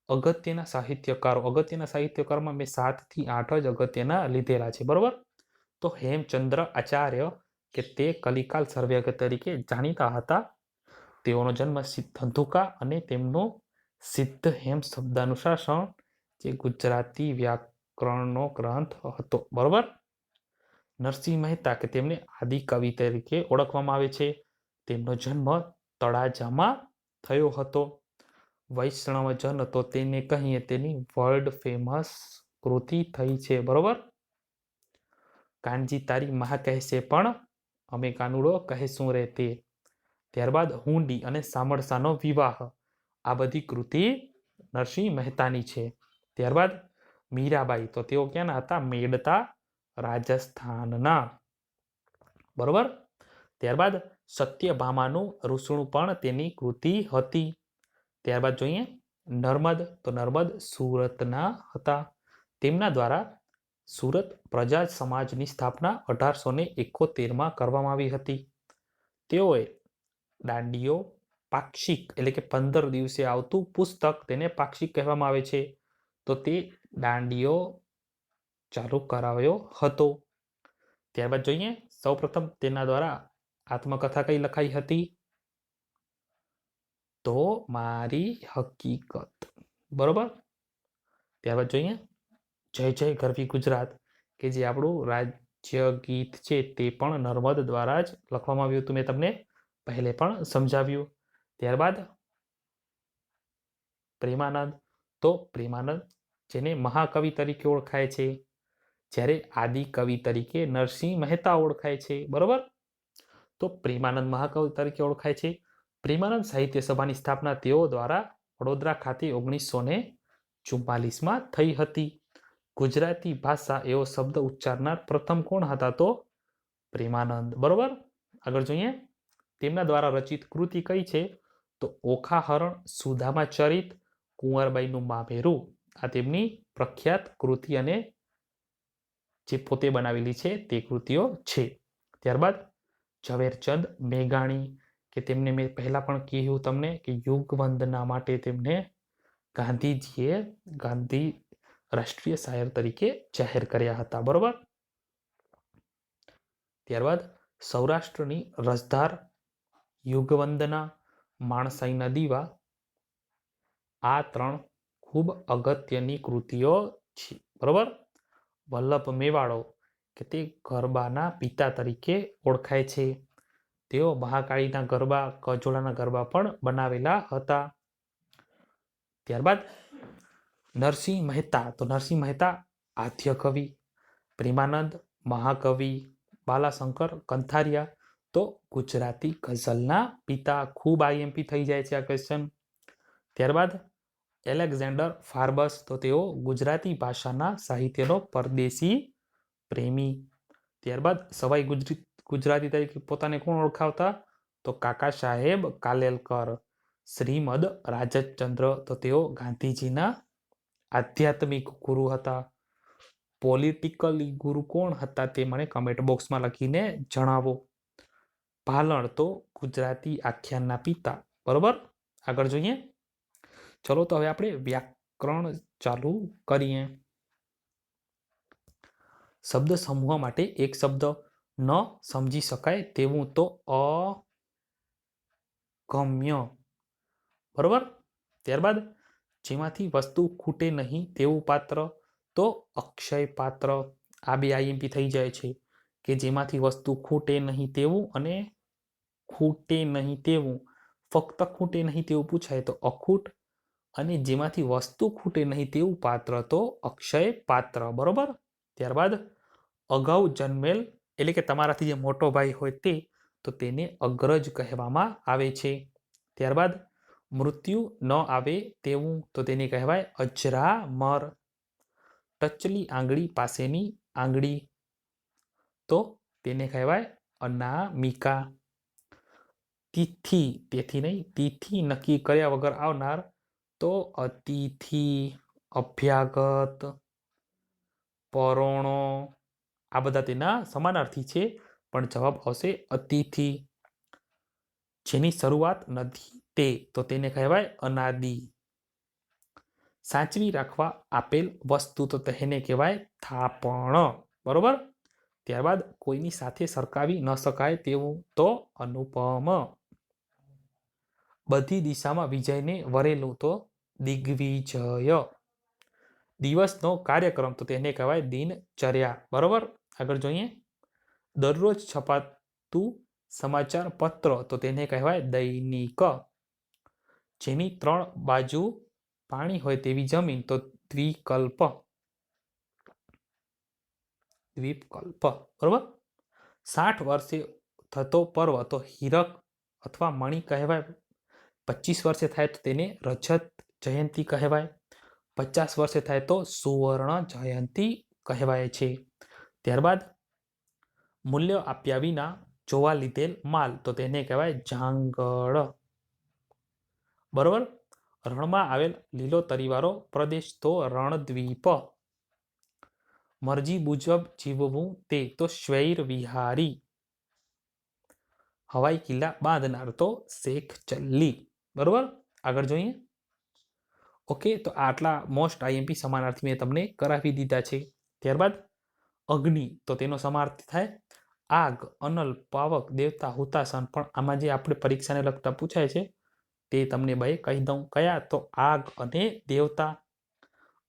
અગત્યના સાહિત્યકારોમાં મેં 7 થી 8 જ અગત્યના લીધેલા છે. બરોબર, તો હેમચંદ્ર આચાર્ય કે તે કલિકાલ સર્વેયર તરીકે જાણીતા હતા. તેઓનો જન્મ ધંધુકા અને તેમનો સિદ્ધ હેમ શબ્દાનુશાસન જે ગુજરાતી વ્યાકરણનો ગ્રંથ હતો. બરોબર, નરસિંહ મહેતા કે તેમને આદિકવિ તરીકે ઓળખવામાં આવે છે. તેમનો જન્મ તળાજામાં થયો હતો. વૈષ્ણવજન તો તેને કહીએ તેની વર્લ્ડ ફેમસ કૃતિ થઈ છે. બરોબર, કાનજી તારી મા કહેશે પણ અમે કાનુડો કહેશું રે તે. ત્યારબાદ હુંડી અને સામળસાનો વિવાહ, આ બધી કૃતિ નરસિંહ મહેતાની છે. ત્યારબાદ મીરાબાઈ તો તેઓ ક્યાંના હતા? મેડતા રાજસ્થાનના. બરોબર, ત્યારબાદ સત્યભામાનું રૂસણું પણ તેની કૃતિ હતી. ત્યારબાદ જોઈએ નર્મદ તો નર્મદ સુરતના હતા. તેમના દ્વારા સુરત પ્રજા સમાજની સ્થાપના 1871માં કરવામાં આવી હતી. તેઓએ દાંડીયો પાક્ષિક એટલે કે 15 દિવસે આવતું પુસ્તક, તેને પાક્ષિક કહેવામાં આવે છે, તો તે દાંડીયો ચાલુ કરાવ્યો હતો. ત્યારબાદ જોઈએ સૌપ્રથમ તેના દ્વારા આત્મકથા કઈ લખાઈ હતી? તો મારી હકીકત. બરોબર, ત્યારબાદ જોઈએ જય જય ગરવી ગુજરાત કે જે આપણું રાજ્ય ગીત છે તે પણ નર્મદ દ્વારા જ લખવામાં આવ્યું હતું. મેં તમને પહેલે પણ સમજાવ્યું. ત્યારબાદ પ્રેમાનંદ તો પ્રેમાનંદ જેને મહાકવિ તરીકે ઓળખાય છે, જ્યારે આદિ કવિ તરીકે નરસિંહ મહેતા ઓળખાય છે. બરોબર, તો પ્રેમાનંદ મહાકવિ તરીકે ઓળખાય છે. પ્રેમાનંદ સાહિત્ય સભાની સ્થાપના તેઓ દ્વારા વડોદરા ખાતે 1900 1944માં થઈ હતી. ગુજરાતી ભાષા એવો શબ્દ ઉચ્ચારનાર પ્રથમ કોણ હતા? તો પ્રેમાનંદ. બરોબર. આગળ જોઈએ, તેમના દ્વારા રચિત કૃતિ કઈ છે? તો ઓખાહરણ, સુદામા ચરિત, કુંવરબાઈનું મામેરું. આ તેમની પ્રખ્યાત કૃતિ અને જે પોતે બનાવેલી છે તે કૃતિઓ છે. ત્યારબાદ ઝવેરચંદ મેઘાણી, કે તેમને મેં પહેલા પણ કહ્યું તમને કે યુગ વંદના માટે તેમને ગાંધીજીએ ગાંધી રાષ્ટ્રીય શાયર તરીકે જાહેર કર્યા હતા. બરોબર. ત્યારબાદ સૌરાષ્ટ્રની રસધાર, યુગવંદના, માણસાઈના દીવા, આ 3 ખૂબ અગત્યની કૃતિઓ છે. બરોબર. વલ્લભ મેવાડો, કે તે ગરબાના પિતા તરીકે ઓળખાય છે. તેઓ મહાકાળીના ગરબા, કજોડાના ગરબા પણ બનાવેલા હતા. ત્યારબાદ નરસિંહ મહેતા, તો નરસિંહ મહેતા આદ્ય કવિ, પ્રેમાનંદ મહાકવિ, બાલાશંકર કંથારિયા તો ગુજરાતી ગઝલના પિતા. ખૂબ IMP થઈ જાય છે આ ક્વેશ્ચન. ત્યારબાદ એલેક્ઝાન્ડર ફાર્બસ, તો તેઓ ગુજરાતી ભાષાના સાહિત્યનો પરદેશી પ્રેમી. ત્યારબાદ સવાઈ ગુજરાતી તરીકે પોતાને કોણ ઓળખાવતા? તો કાકા સાહેબ કાલેલકર. શ્રીમદ રાજચંદ્ર, તો તેઓ ગાંધીજીના આધ્યાત્મિક ગુરુ હતા. પોલિટિકલી ગુરુ કોણ હતા તે મને કમેન્ટ બોક્સમાં લખીને જણાવો. ભાલણ, તો ગુજરાતી આખ્યાનના પિતા. બરોબર. આગળ જોઈએ. ચલો તો હવે આપણે વ્યાકરણ ચાલુ કરીએ. શબ્દ સમૂહ માટે એક શબ્દ ન સમજી શકાય તેવું તો અગમ્ય. બરોબર. ત્યારબાદ જેમાંથી વસ્તુ ખૂટે નહીં તેવું પાત્ર, તો અક્ષય પાત્ર. આ 2 IMP થઈ જાય છે કે જેમાંથી વસ્તુ ખૂટે નહીં તેવું અને ખૂટે નહીં તેવું. ફક્ત ખૂટે નહીં તેવું પૂછાય તો અખૂટ, અને જેમાંથી વસ્તુ ખૂટે નહીં તેવું પાત્ર તો અક્ષય પાત્ર. બરોબર. ત્યારબાદ અગાઉ જન્મેલ, એટલે કે તમારાથી જે મોટો ભાઈ હોય તે, તો તેને અગ્રજ કહેવામાં આવે છે. ત્યારબાદ મૃત્યુ ન આવે તેવું, તો તેને કહેવાય અજરામર. ટચલી આંગળી પાસેની આંગળી, તો તેને કહેવાય અનામિકા. તિથિ, તેથી નહીં, તિથિ નક્કી કર્યા વગર આવનાર, તો અતિથિ. અભ્યાગત, પરોણો, આ બધા તેના સમાનાર્થી છે, પણ જવાબ આવશે અતિથિ. જેની શરૂઆત નથી તે, તો તેને કહેવાય અનાદિ. સાચવી રાખવા આપેલ વસ્તુ, તો તેને કહેવાય થાપણ. બરોબર. ત્યારબાદ કોઈની સાથે સરખાવી ન શકાય તેવું, તો અનુપમ. બધી દિશામાં વિજયને વરેલું, તો દિગ્વિજય. દિવસનો કાર્યક્રમ, તો તેને કહેવાય દિનચર્યા. બરોબર. આગળ જોઈએ. દરરોજ છપાતું સમાચાર પત્ર, તો તેને કહેવાય દૈનિક. જેની 3 બાજુ પાણી હોય તેવી જમીન, તો દ્વિકલ્પ. દ્વીપકલ્પ. બરોબર. 60 વર્ષે થતો પર્વ, તો હીરક અથવા મણિ કહેવાય. 25 વર્ષે થાય તો તેને રજત જયંતી કહેવાય. 50 વર્ષે થાય તો સુવર્ણ જયંતી કહેવાય છે. ત્યારબાદ મૂલ્ય આપ્યા વિના જોવા લીધેલ માલ, તો તેને કહેવાય જાંગળ. બરોબર. રણમાં આવેલ લીલો તરીવાળો પ્રદેશ, તો રણદ્વીપ. મરજી મુજબ જીવવું તે, તો સ્વૈર વિહારી. હવાઈ કિલ્લા બાંધનાર, તો શેખ ચલ્લી. બરોબર. આગળ જોઈએ. ઓકે, તો આટલા મોસ્ટ IMP સમાનાર્થી મેં તમને કરાવી દીધા છે. ત્યારબાદ અગ્નિ, તો તેનો સમાર્થ થાય આગ, અનલ, પાવક, દેવતા, હુતાસન. પણ આમાં જે આપણે પરીક્ષાને લગતા પૂછાય છે તે તમને બે કહી દઉં. કયા? તો આગ અને દેવતા.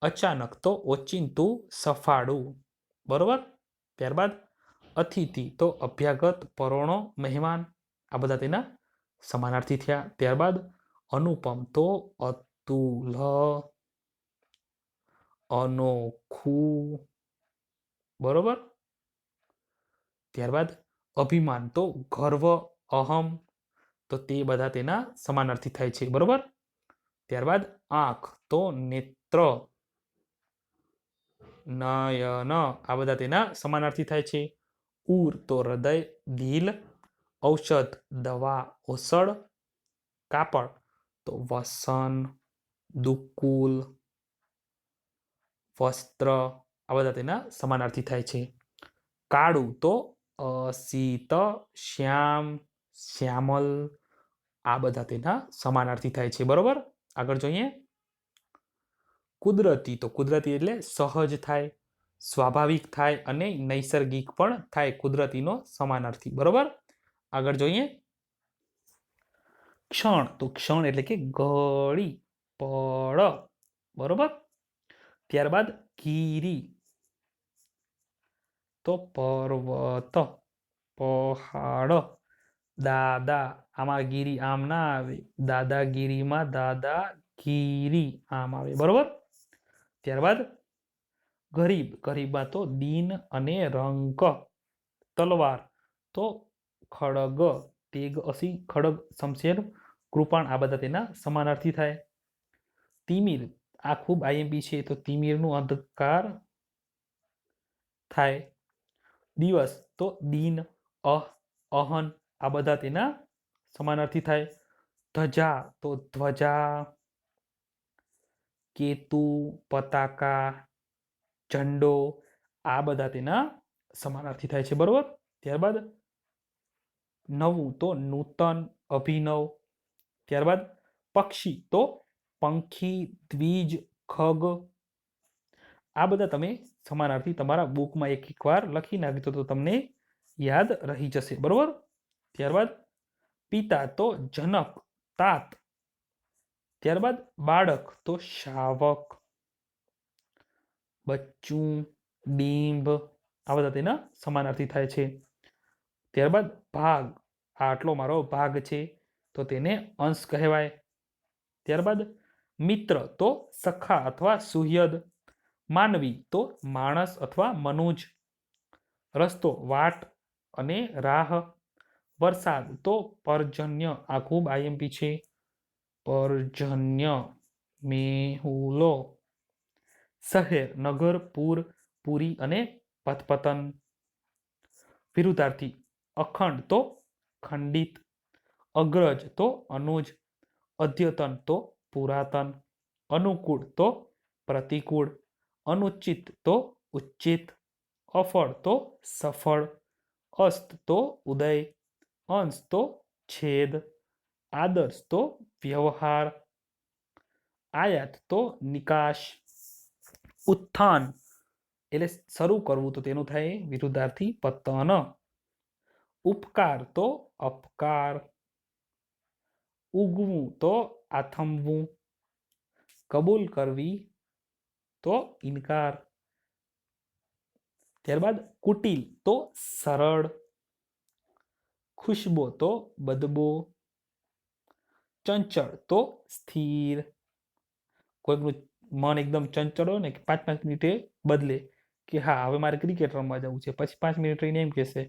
અચાનક, તો ઓચિંતું સફાળું. બરોબર. ત્યારબાદ અતિથિ, તો અભ્યાગત, પરોણો, મહેમાન. આ બધા તેના સમાનાર્થી થયા. ત્યારબાદ અનુપમ, તો અતુલ, અનોખું. બરોબર. ત્યારબાદ અભિમાન, તો ગર્વ, અહમ. તો તે બધા તેના સમાનાર્થી થાય છે. બરોબર. ત્યારબાદ આંખ, તો નેત્ર, નયન આ બધા તેના સમાનાર્થી થાય છે. ઉર તો હૃદય, દિલ, ઔષધ દવા, ઓસડ, કાપડ તો વસન, દુકુલ, વસ્ત્ર આ બધા તેના સમાનાર્થી થાય છે. કાળું તો શીત, શ્યામ, શ્યામલ આ બધા તેના સમાનાર્થી થાય છે. બરોબર. આગળ જોઈએ. કુદરતી તો કુદરતી એટલે સહજ થાય, સ્વાભાવિક થાય અને નૈસર્ગિક પણ થાય. કુદરતીનો સમાનાર્થી. બરોબર. આગળ જોઈએ. ક્ષણ તો ક્ષણ એટલે કે ઘડી, પળ. બરોબર. ત્યારબાદ ગીરી તો પર્વત, પહાડ. દાદા આમાં ગીરી આમ ના આવે, દાદાગીરીમાં દાદાગીરી આમ આવે. બરોબર. ત્યારબાદ ગરીબ, ગરીબમાં તો દીન અને રંક. તલવાર તો ખડગ, તેગ અસી ખડગ શમશેર કૃપાણ આ બધા તેના સમાનાર્થી થાય. તિમિર આ ખૂબ આઈએમપી છે તો તિમિરનું અંધકાર થાય. દિવસ તો દિન, અહન આ બધા તેના સમાનાર્થી થાય. ધજા તો ધ્વજા, કેતુ, પતાકા, ઝંડો આ બધા તેના સમાનાર્થી થાય છે. બરોબર. ત્યારબાદ નવું તો નૂતન, અભિનવ. ત્યારબાદ પક્ષી તો પંખી, દ્વિજ, ખગ આ બધા તમે સમાનાર્થી તમારા બુકમાં એક વાર લખી નાખજો તો તમને યાદ રહી જશે. બરોબર. ત્યારબાદ પિતા તો જનક, તાત. ત્યારબાદ બાળક તો શાવક, બચ્ચું, ડીંભ આ બધા તેના સમાનાર્થી થાય છે. ત્યારબાદ ભાગ આટલો મારો ભાગ છે તો તેને અંશ કહેવાય. ત્યારબાદ મિત્ર તો સખા અથવા સુહૃદ. માનવી તો માણસ અથવા મનુજ. રસ્તો વાટ અને રાહ. વરસાદ તો પર્જન્ય આ ખૂબ આઈએમપી છે. પર્જન્ય, મેહુલો. શહેર, નગર, પૂર, પુરી અને પથપતન. વિરુદ્ધાર્થી અખંડ તો ખંડિત. અગ્રજ તો અનુજ. અદ્યતન તો પુરાતન. અનુકૂળ તો પ્રતિકૂળ. અનુચિત તો ઉચિત. અફળ તો સફળ. અસ્ત તો ઉદય. અંશ તો છેદ. આદર્શ તો વ્યવહાર. આયાત તો નિકાશ. ઉત્થાન એટલે શરૂ કરવું તો તેનું થાય વિરુદ્ધાર્થી પતન. ઉપકાર તો અપકાર. ઉગવું તો આથમવું. કબૂલ કરવી તો ઇનકાર. ત્યારબાદ કુટિલ તો સરળ. ખુશબો તો બદબો. ચંચળ તો સ્થિર. કોઈકનું મન એકદમ ચંચળ હોય ને કે 5-5 મિનિટે બદલે કે હા હવે મારે ક્રિકેટ રમવા જવું છે, પછી 5 મિનિટ રહીને એમ કહેશે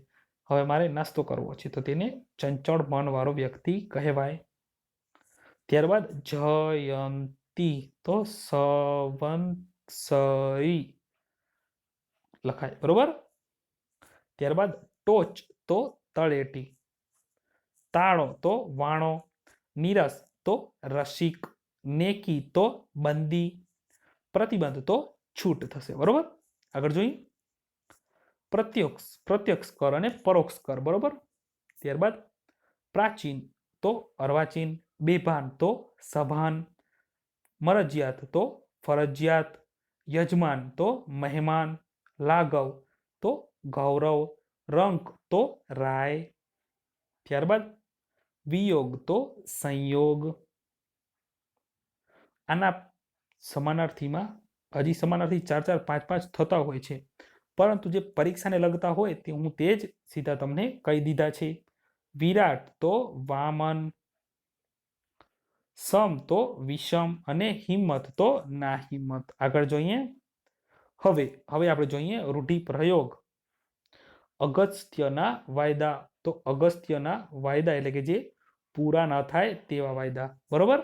હવે મારે નાસ્તો કરવો છે, તો તેને ચંચળ મનવાળો વ્યક્તિ કહેવાય. ત્યારબાદ જયંતી તો સંવત્સરી લખાય. બરોબર. ત્યારબાદ ટોચ તો તળેટી. તાળો તો વાણો. નીરસ તો રસિક. નેકી તો બંદી. પ્રતિબંધ તો છૂટ થશે. બરોબર. આગળ જોઈએ. પ્રત્યક્ષ કર અને પરોક્ષ કર. બરોબર. ત્યારબાદ પ્રાચીન તો અર્વાચીન. બેભાન તો સભાન. મરજિયાત તો ફરજિયાત. યજમાન તો મહેમાન. લાઘવ તો ગૌરવ. રંક તો રાય. ત્યારબાદ વિયોગ તો સંયોગ. આના સમાનાર્થીમાં હજી સમાનાર્થી 4-4, 5-5 થતા હોય છે, પરંતુ જે પરીક્ષાને લગતા હોય તે હું તે જ સીધા તમને કહી દીધા છે. વિરાટ તો વામન. સમ તો વિષમ અને હિંમત તો ના હિંમત. આગળ જોઈએ. હવે આપણે જોઈએ રૂઢિપ્રયોગ. અગસ્ત્યના વાયદા તો અગસ્ત્યના વાયદા એટલે કે જે પૂરા ન થાય તેવા વાયદા. બરોબર.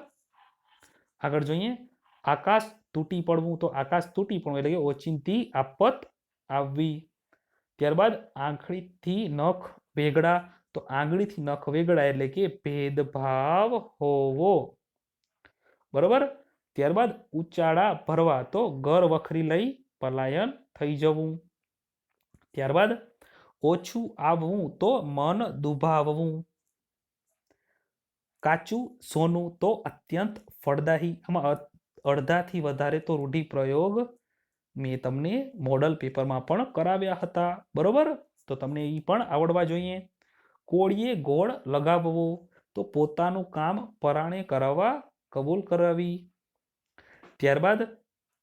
આગળ જોઈએ. આકાશ તૂટી પડવું તો આકાશ તૂટી પડવું એટલે કે ઓચિંતી આફત આવવી. ત્યારબાદ આંગળીથી નખ વેગળા તો આંગળીથી નખ વેગળા એટલે કે ભેદભાવ હોવો. બરોબર. ત્યારબાદ ઉચાળા ભરવા તો ઘર વખરી લઈ પલાયન થઈ જવું. ત્યારબાદ ઓછું આવવું તો મન દુભાવવું. કાચું સોનું તો અત્યંત ફળદાયી. આમાં અડધાથી વધારે તો રૂઢિપ્રયોગ મેં તમને મોડલ પેપરમાં પણ કરાવ્યા હતા. બરોબર, તો તમને એ પણ આવડવા જોઈએ. કોળીએ ગોળ લગાવવો તો પોતાનું કામ પરાણે કરાવવા કબૂલ કરાવી. ત્યારબાદ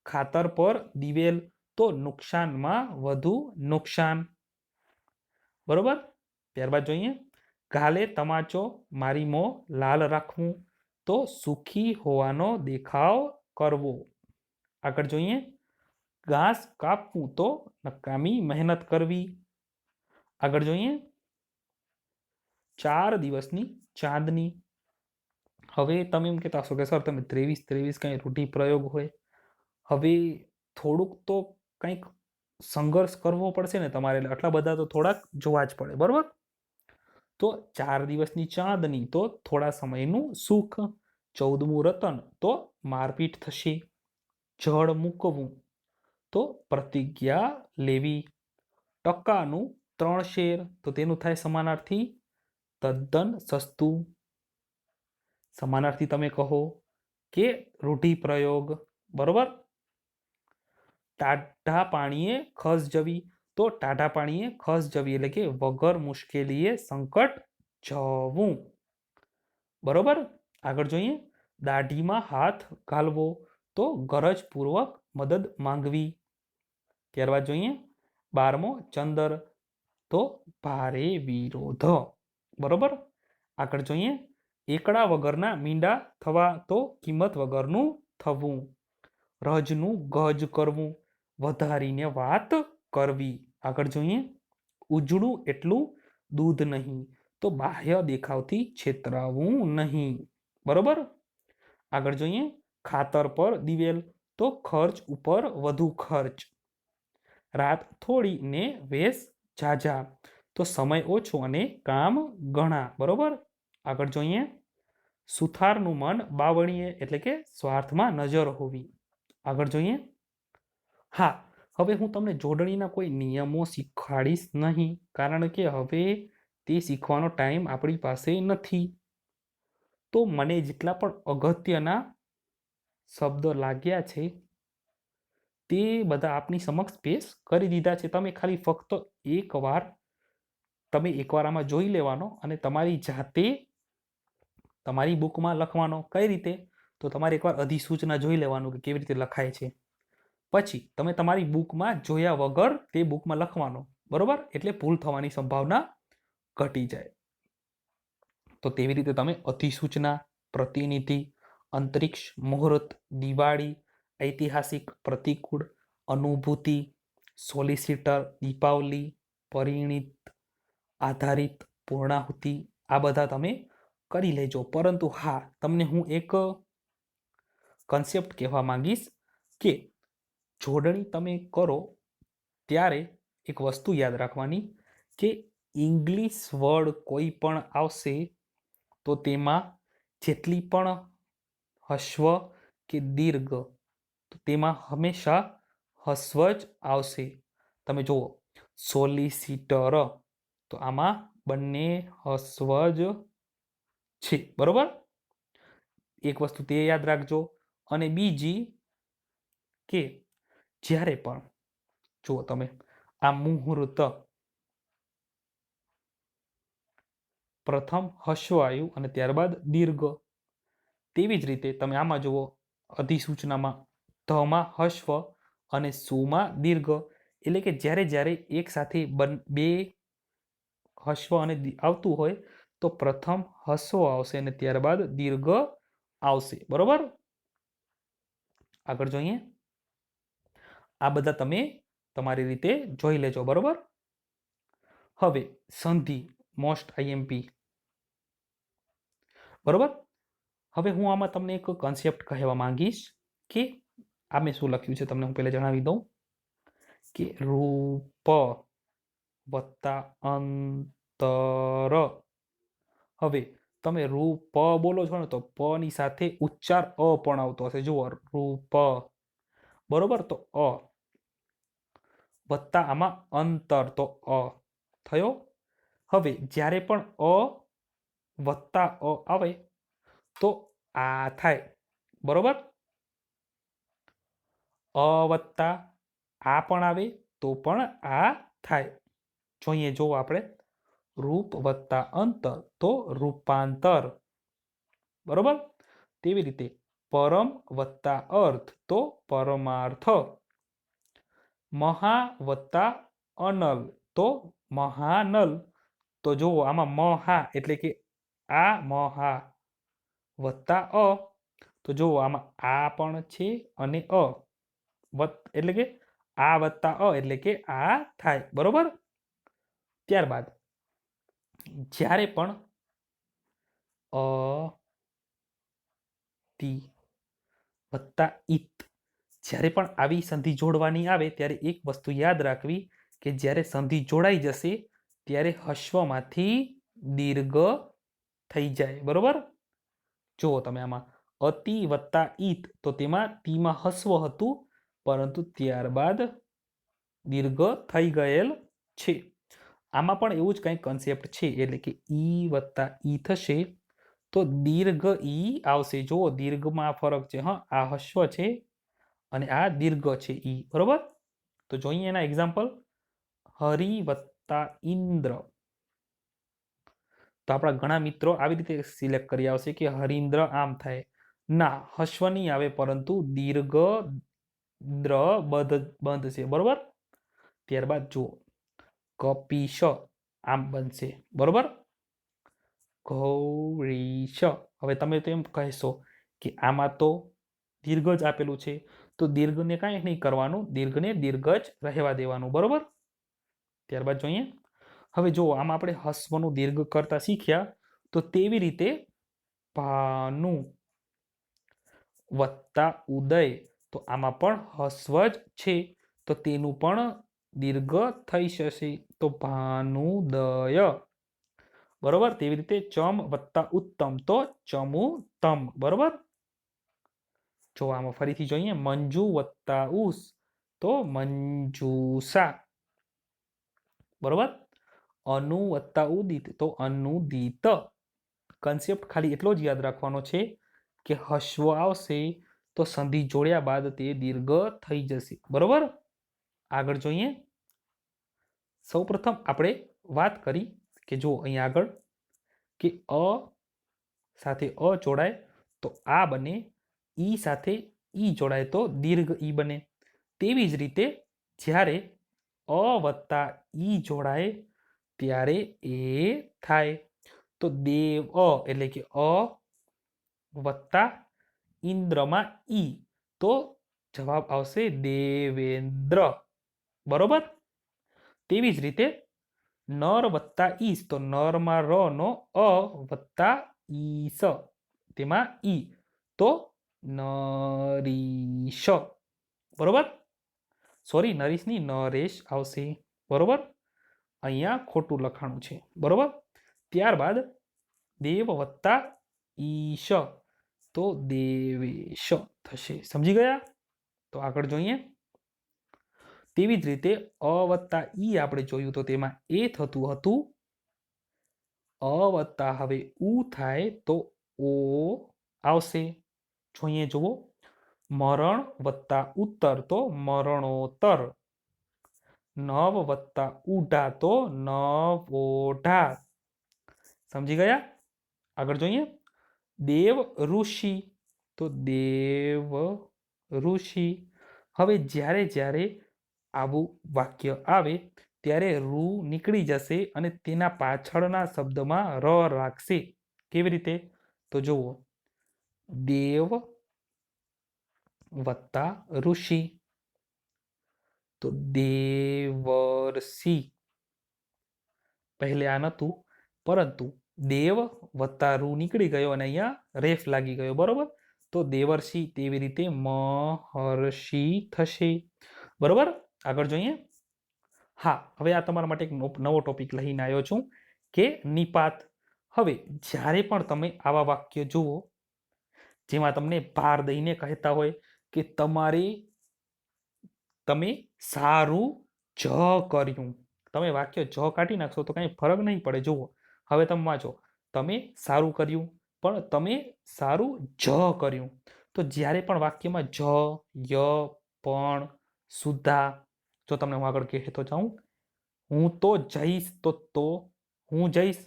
ખાતર પર દિવેલ તો નુકસાનમાં વધુ નુકસાન. બરોબર. ત્યારબાદ જોઈએ ગાલે તમાચો મારી મોં લાલ રાખવું તો સુખી હોવાનો દેખાવ કરવો. આગળ જોઈએ ઘાસ કાપવું તો નકામી મહેનત કરવી. આગળ જોઈએ 4 દિવસની ચાંદની. હવે તમે એમ કહેતા હશો કે સર તમે 23 કંઈ રૂઢિપ્રયોગ હોય, હવે થોડુંક તો કંઈક સંઘર્ષ કરવો પડશે ને તમારે, એટલે આટલા બધા તો થોડાક જોવા જ પડે. બરોબર. તો 4 દિવસની ચાંદની તો થોડા સમયનું સુખ. 14મું રતન તો મારપીટ થશે. જળ મૂકવું તો પ્રતિજ્ઞા લેવી. ટકાનું 3 શેર તો તેનું થાય સમાનાર્થી તદ્દન સસ્તું. સમાનાર્થી તમે કહો કે રૂઢિપ્રયોગ. બરોબર. ટાઢા પાણીએ ખસ જવી તો ટાઢા પાણીએ ખસ જવી એટલે કે વગર મુશ્કેલીએ સંકટ જવું. બરોબર. આગળ જોઈએ દાઢીમાં હાથ ઘાલવો તો ગરજપૂર્વક મદદ માંગવી. ત્યારબાદ જોઈએ 12મો ચંદર તો ભારે વિરોધ. બરોબર. આગળ જોઈએ એકડા વગરના મીંડા થવા તો કિંમત વગરનું થવું. રજનું ગજ કરવું વધારીને વાત કરવી. આગળ જોઈએ ઉજળું એટલું દૂધ નહીં તો બાહ્ય દેખાવથી છેતરાવું નહીં. બરોબર. આગળ જોઈએ ખાતર પર દિવેલ તો ખર્ચ ઉપર વધુ ખર્ચ. રાત થોડી ને વેશ ઝાઝા તો સમય ઓછો અને કામ ઘણા. બરોબર. આગળ જોઈએ સુથારનું મન બાવળીએ એટલે કે સ્વાર્થમાં નજર હોવી. આગળ જોઈએ હા, હવે હું તમને જોડણીના કોઈ નિયમો શીખવાડીશ નહીં, કારણ કે હવે તે શીખવાનો ટાઈમ આપણી પાસે નથી. તો મને જેટલા પણ અગત્યના શબ્દો લાગ્યા છે તે બધા આપની સમક્ષ પેશ કરી દીધા છે. તમે ખાલી ફક્ત એકવાર આમાં જોઈ લેવાનો અને તમારી જાતે તમારી બુકમાં લખવાનો. કઈ રીતે? તો તમારે એકવાર અધિસૂચના જોઈ લેવાનું કે કેવી રીતે લખાય છે. પછી તમે તમારી બુકમાં જોયા વગર તે બુકમાં લખવાનો. બરોબર. એટલે ભૂલ થવાની સંભાવના ઘટી જાય. તો તેવી રીતે તમે અધિસૂચના, પ્રતિનિધિ, અંતરિક્ષ, મુહૂર્ત, દિવાળી, ઐતિહાસિક, પ્રતિકૂળ, અનુભૂતિ, સોલિસિટર, દીપાવલી, પરિણીત, આધારિત, પૂર્ણાહુતિ આ બધા તમે કરી લેજો. પરંતુ હા, તમને હું એક કન્સેપ્ટ કહેવા માંગીશ કે જોડણી તમે કરો ત્યારે એક વસ્તુ યાદ રાખવાની કે ઇંગ્લિશ વર્ડ કોઈ પણ આવશે તો તેમાં જેટલી પણ હસ્વ કે દીર્ઘ તો તેમાં હંમેશા હસ્વ જ આવશે. તમે જુઓ સોલિસિટર તો આમાં બંને હસ્વ જ છે. બરોબર. એક વસ્તુ તે યાદ રાખજો. અને બીજી કે જ્યારે પણ જુઓ તમે આ મુહૂર્ત પ્રથમ હસ્વ આવ્યું અને ત્યારબાદ દીર્ઘ. તેવી જ રીતે તમે આમાં જુઓ અધિસૂચનામાં ધમાં હસ્વ અને સુમાં દીર્ઘ. એટલે કે જ્યારે જ્યારે એક સાથે બે હસ્વ અને આવતું હોય તો પ્રથમ હસ્વ આવશે અને ત્યારબાદ દીર્ઘ આવશે. બરોબર. આગળ જોઈએ આ બધા તમે તમારી રીતે જોઈ લેજો. બરોબર. હવે સંધિ મોસ્ટ આઈએમપી. બરોબર. હવે હું આમાં તમને એક કન્સેપ્ટ કહેવા માંગીશ કે આ મેં શું લખ્યું છે તમને હું પહેલા જણાવી દઉં કે રૂપ વત્તા અંતર. હવે તમે રૂપ બોલો છો ને તો પ ની સાથે ઉચ્ચાર અ પણ આવતો હશે. જુઓ રૂપ, બરોબર, તો અ વત્તા આમાં અંતર તો અ થયો. હવે જ્યારે પણ અ વત્તા અ આવે તો આ થાય, બરોબર. અ વત્તા આ પણ આવે તો પણ આ થાય. જોઈએ જો આપણે રૂપ વત્તા અંતર તો રૂપાંતર, બરોબર. તેવી રીતે પરમ વત્તા અર્થ તો પરમાર્થ. મહા વત્તા અનલ તો મહાનલ. તો જુઓ આમાં મહા એટલે કે આ મહા વત્તા અ તો જુઓ આમાં આ પણ છે અને અ એટલે કે આ વત્તા અ એટલે કે આ થાય, બરોબર. ત્યારબાદ જ્યારે પણ અ તી વત્તા ઈત જ્યારે પણ આવી સંધિ જોડવાની આવે ત્યારે એક વસ્તુ યાદ રાખવી કે જ્યારે સંધિ જોડાઈ જશે ત્યારે હશ્વમાંથી દીર્ઘ થઈ જાય, બરોબર. જુઓ તમે આમાં અતિ વત્તા ઈત તો તેમાં તીમાં હસ્વ હતું પરંતુ ત્યારબાદ દીર્ઘ થઈ ગયેલ છે. આમાં પણ એવું જ કંઈક કન્સેપ્ટ છે એટલે કે ઈ વત્તા ઈ થશે તો દીર્ઘ ઈ આવશે. જુઓ દીર્ઘમાં ફરક છે. હા, આ હસ્વ છે અને આ દીર્ઘ છે ઈ, બરોબર. તો જોઈએ એના એક્ઝામ્પલ. હરિ વત્તા ઇન્દ્ર તો આપણા ઘણા મિત્રો આવી રીતે સિલેક્ટ કરી આવશે કે હરિન્દ્ર આમ થાય. ના, હસ્વ નહીં આવે પરંતુ દીર્ઘ દ્ર બંધ છે, બરોબર. ત્યારબાદ જુઓ કપીશ આમ બનશે, બરોબર. ગૌરીશ હવે તમે તો એમ કહેશો કે આમાં તો દીર્ઘ જ આપેલું છે તો દીર્ઘને કાંઈ નહીં કરવાનું, દીર્ઘને દીર્ઘ જ રહેવા દેવાનું, બરોબર. ત્યારબાદ જોઈએ હવે જુઓ આમાં આપણે હસ્વનું દીર્ઘ કરતા શીખ્યા તો તેવી રીતે ભાનુ વત્તા ઉદય તો આમાં પણ હસ્વ જ છે તો તેનું પણ દીર્ઘ થઈ જશે તો ભાનુદય, બરોબર. તેવી રીતે ચમ વત્તા ઉત્તમ તો ચમુતમ, બરોબર. જો આમાં ફરીથી જોઈએ મંજુ વત્તા ઉસ તો મંજુસા, બરોબર. અનુ વત્તા ઉદિત તો અનુદિત. કન્સેપ્ટ ખાલી એટલો જ યાદ રાખવાનો છે કે હસ્વ આવશે તો સંધિ જોડ્યા બાદ તે દીર્ઘ થઈ જશે, બરોબર. આગળ જોઈએ. સૌપ્રથમ આપણે વાત કરી કે જો અહીંયા આગળ કે અ સાથે અ જોડાય તો આ બને, ઈ સાથે ઈ જોડાય તો દીર્ઘ ઈ બને. તેવી જ રીતે જ્યારે અ વત્તા ઈ જોડાય ત્યારે એ થાય. તો દેવ એટલે કે અ વત્તા ઇન્દ્રમાં ઈ તો જવાબ આવશે દેવેન્દ્ર, બરોબર. તેવી જ રીતે નર વત્તા ઈસ તો નરમાં ર નો અ વત્તા ઈસ તેમાં ઈ તો નરીશ, બરોબર. સોરી, નરીશ ની નરેશ આવશે, બરોબર. અહીંયા ખોટું લખાણું છે, બરોબર. ત્યારબાદ દેવ વત્તા ઈશ તો દેવેશ થશે, સમજી ગયા. તો આગળ જોઈએ. તેવી જ રીતે અ વત્તા ઈ આપણે જોયું તો તેમાં એ થતું હતું. અ વત્તા હવે ઉ થાય તો ઓ આવશે. જોઈએ જુઓ મરણ વત્તા ઉત્તર તો મરણોત્તર. નવ વત્તા ઉઢા તો નવોઢા, સમજી ગયા. આગળ જોઈએ દેવ ઋષિ તો દેવ ઋષિ. હવે જ્યારે જ્યારે આવું વાક્ય આવે ત્યારે રૂ નીકળી જશે અને તેના પાછળના શબ્દમાં ર રાખશે. કેવી રીતે તો જુઓ દેવ વત્તા ઋષિ તો દેવર્ષિ. પહેલે આ નહોતું પરંતુ દેવ વત્તા રૂ નીકળી ગયો અને અહીંયા રેફ લાગી ગયો, બરોબર. તો દેવર્ષિ, તેવી રીતે મહર્ષિ થશે. બરોબર, આગળ જોઈએ. હા, હવે આ તમારા માટે એક નવો ટોપિક લઈને આવ્યો છું કે નિપાત. હવે જ્યારે પણ તમે આવા વાક્ય જુઓ જેમાં તમને ભાર દઈને કહેતા હોય કે તમે સારું જ કર્યું, તમે વાક્ય જ કાઢી નાખશો તો કંઈ ફરક નહીં પડે. જુઓ, હવે તમે વાંચો, તમે સારું કર્યું, પણ તમે સારું જ કર્યું. તો જ્યારે પણ વાક્યમાં જ, ય, પણ, સુધા, જો તમને હું આગળ કહેતો જાઉં, હું તો જઈશ, તો હું જઈશ,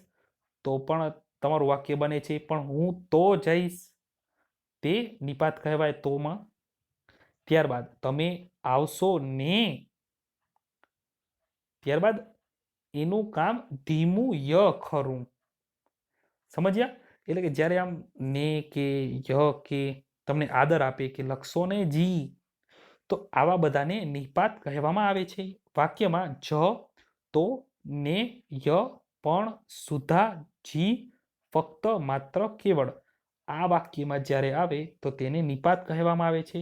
તો પણ તમારું વાક્ય બને છે, પણ હું તો જઈશ, તે નિપાત કહેવાય તોમાં. ત્યારબાદ તમે આવશો ને, ત્યારબાદ એનું કામ ધીમું ય ખરું. સમજ્યા? એટલે કે જ્યારે આમ ને કે ય કે તમને આદર આપે કે લખશો ને જી, તો આવા બધાને નિપાત કહેવામાં આવે છે. વાક્યમાં જ, તો, ને, ય, પણ, સુધા, જી, ફક્ત, માત્ર, કેવળ આ વાક્યમાં જ્યારે આવે તો તેને નિપાત કહેવામાં આવે છે.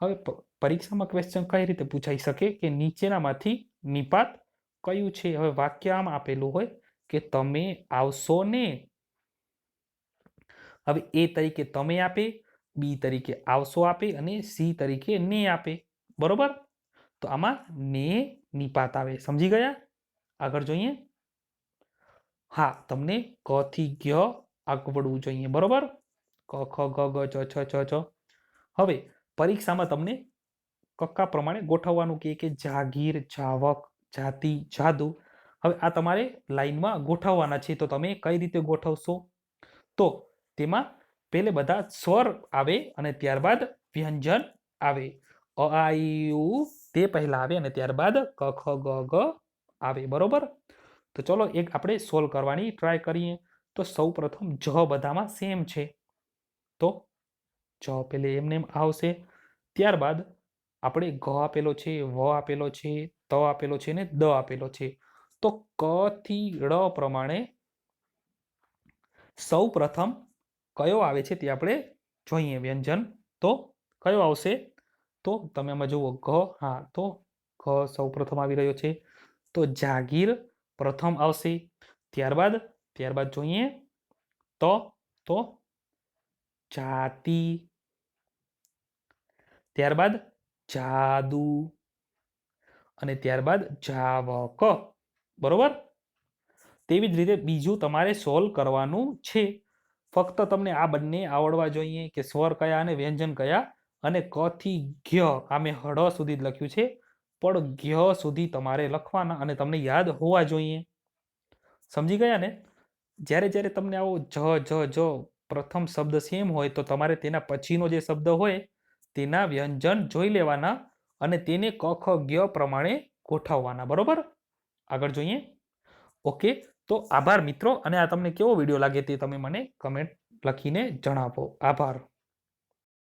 હવે પરીક્ષામાં ક્વેશ્ચન કઈ રીતે પૂછાઈ શકે કે નીચેનામાંથી નિપાત કયું છે? હવે વાક્ય આમ આપેલું હોય કે તમે આવશો ને, હવે એ તરીકે તમે આપે, બી તરીકે આવશો આપે અને સી તરીકે ને આપે. બરોબર, તો આમાં ને નિપાત આવે. સમજી ગયા? આગળ જોઈએ. હા, તમને ક થી જ્ઞ આગળવું જોઈએ. બરોબર, ક, ખ, ગ, ગ, ચ, છ, ચ, છ. હવે પરીક્ષામાં તમને કક્કા પ્રમાણે ગોઠવવાનું કે જાગીર, જાવક, જાતિ, જાદુ. હવે આ તમારે લાઈનમાં ગોઠવવાના છે, તો તમે કઈ રીતે ગોઠવશો? તો તેમાં પહેલે બધા સ્વર આવે અને ત્યારબાદ વ્યંજન આવે. અ, આ, ઈ, ઉ તે પહેલા આવે અને ત્યારબાદ ક, ખ, ગ, ગ આવે. બરોબર, તો ચલો એક આપણે સોલ્વ કરવાની ટ્રાય કરીએ. તો સૌ પ્રથમ જ બધામાં સેમ છે, તો જ પેલે એમને એમ આવશે. ત્યારબાદ આપણે ગ આપેલો છે, વ આપેલો છે, ત આપેલો છે ને દ આપેલો છે. તો ક થી ળ પ્રમાણે સૌ પ્રથમ કયો આવે છે તે આપણે જોઈએ વ્યંજન. તો કયો આવશે? તો તમે આમાં જુઓ ગ, હા, તો ગ સૌ પ્રથમ આવી રહ્યો છે. તો જાગીર પ્રથમ આવશે. ત્યારબાદ જોઈએ તો જાતિ, ત્યારબાદ જાદુ અને ત્યારબાદ જાવક. બરોબર, તેવી જ રીતે બીજું તમારે સોલ્વ કરવાનું છે. ફક્ત તમને આ બંને આવડવા જોઈએ કે સ્વર કયા અને વ્યંજન કયા. અને ક થી જ્ઞ આ મેં હળ સુધી જ લખ્યું છે, પણ જ્ઞ સુધી તમારે લખવાના અને તમને યાદ હોવા જોઈએ. સમજી ગયા ને? જ્યારે જ્યારે તમને આવો જ પ્રથમ શબ્દ સેમ હોય તો તમારે તેના પછીનો જે શબ્દ હોય તેના વ્યંજન જોઈ લેવાના અને તેને ક, ખ, જ્ઞ પ્રમાણે ગોઠવવાના. બરોબર, આગળ જોઈએ. ઓકે, તો આભાર મિત્રો, અને આ તમને કેવો વિડીયો લાગે તે તમે મને કમેન્ટ લખીને જણાવો. આભાર.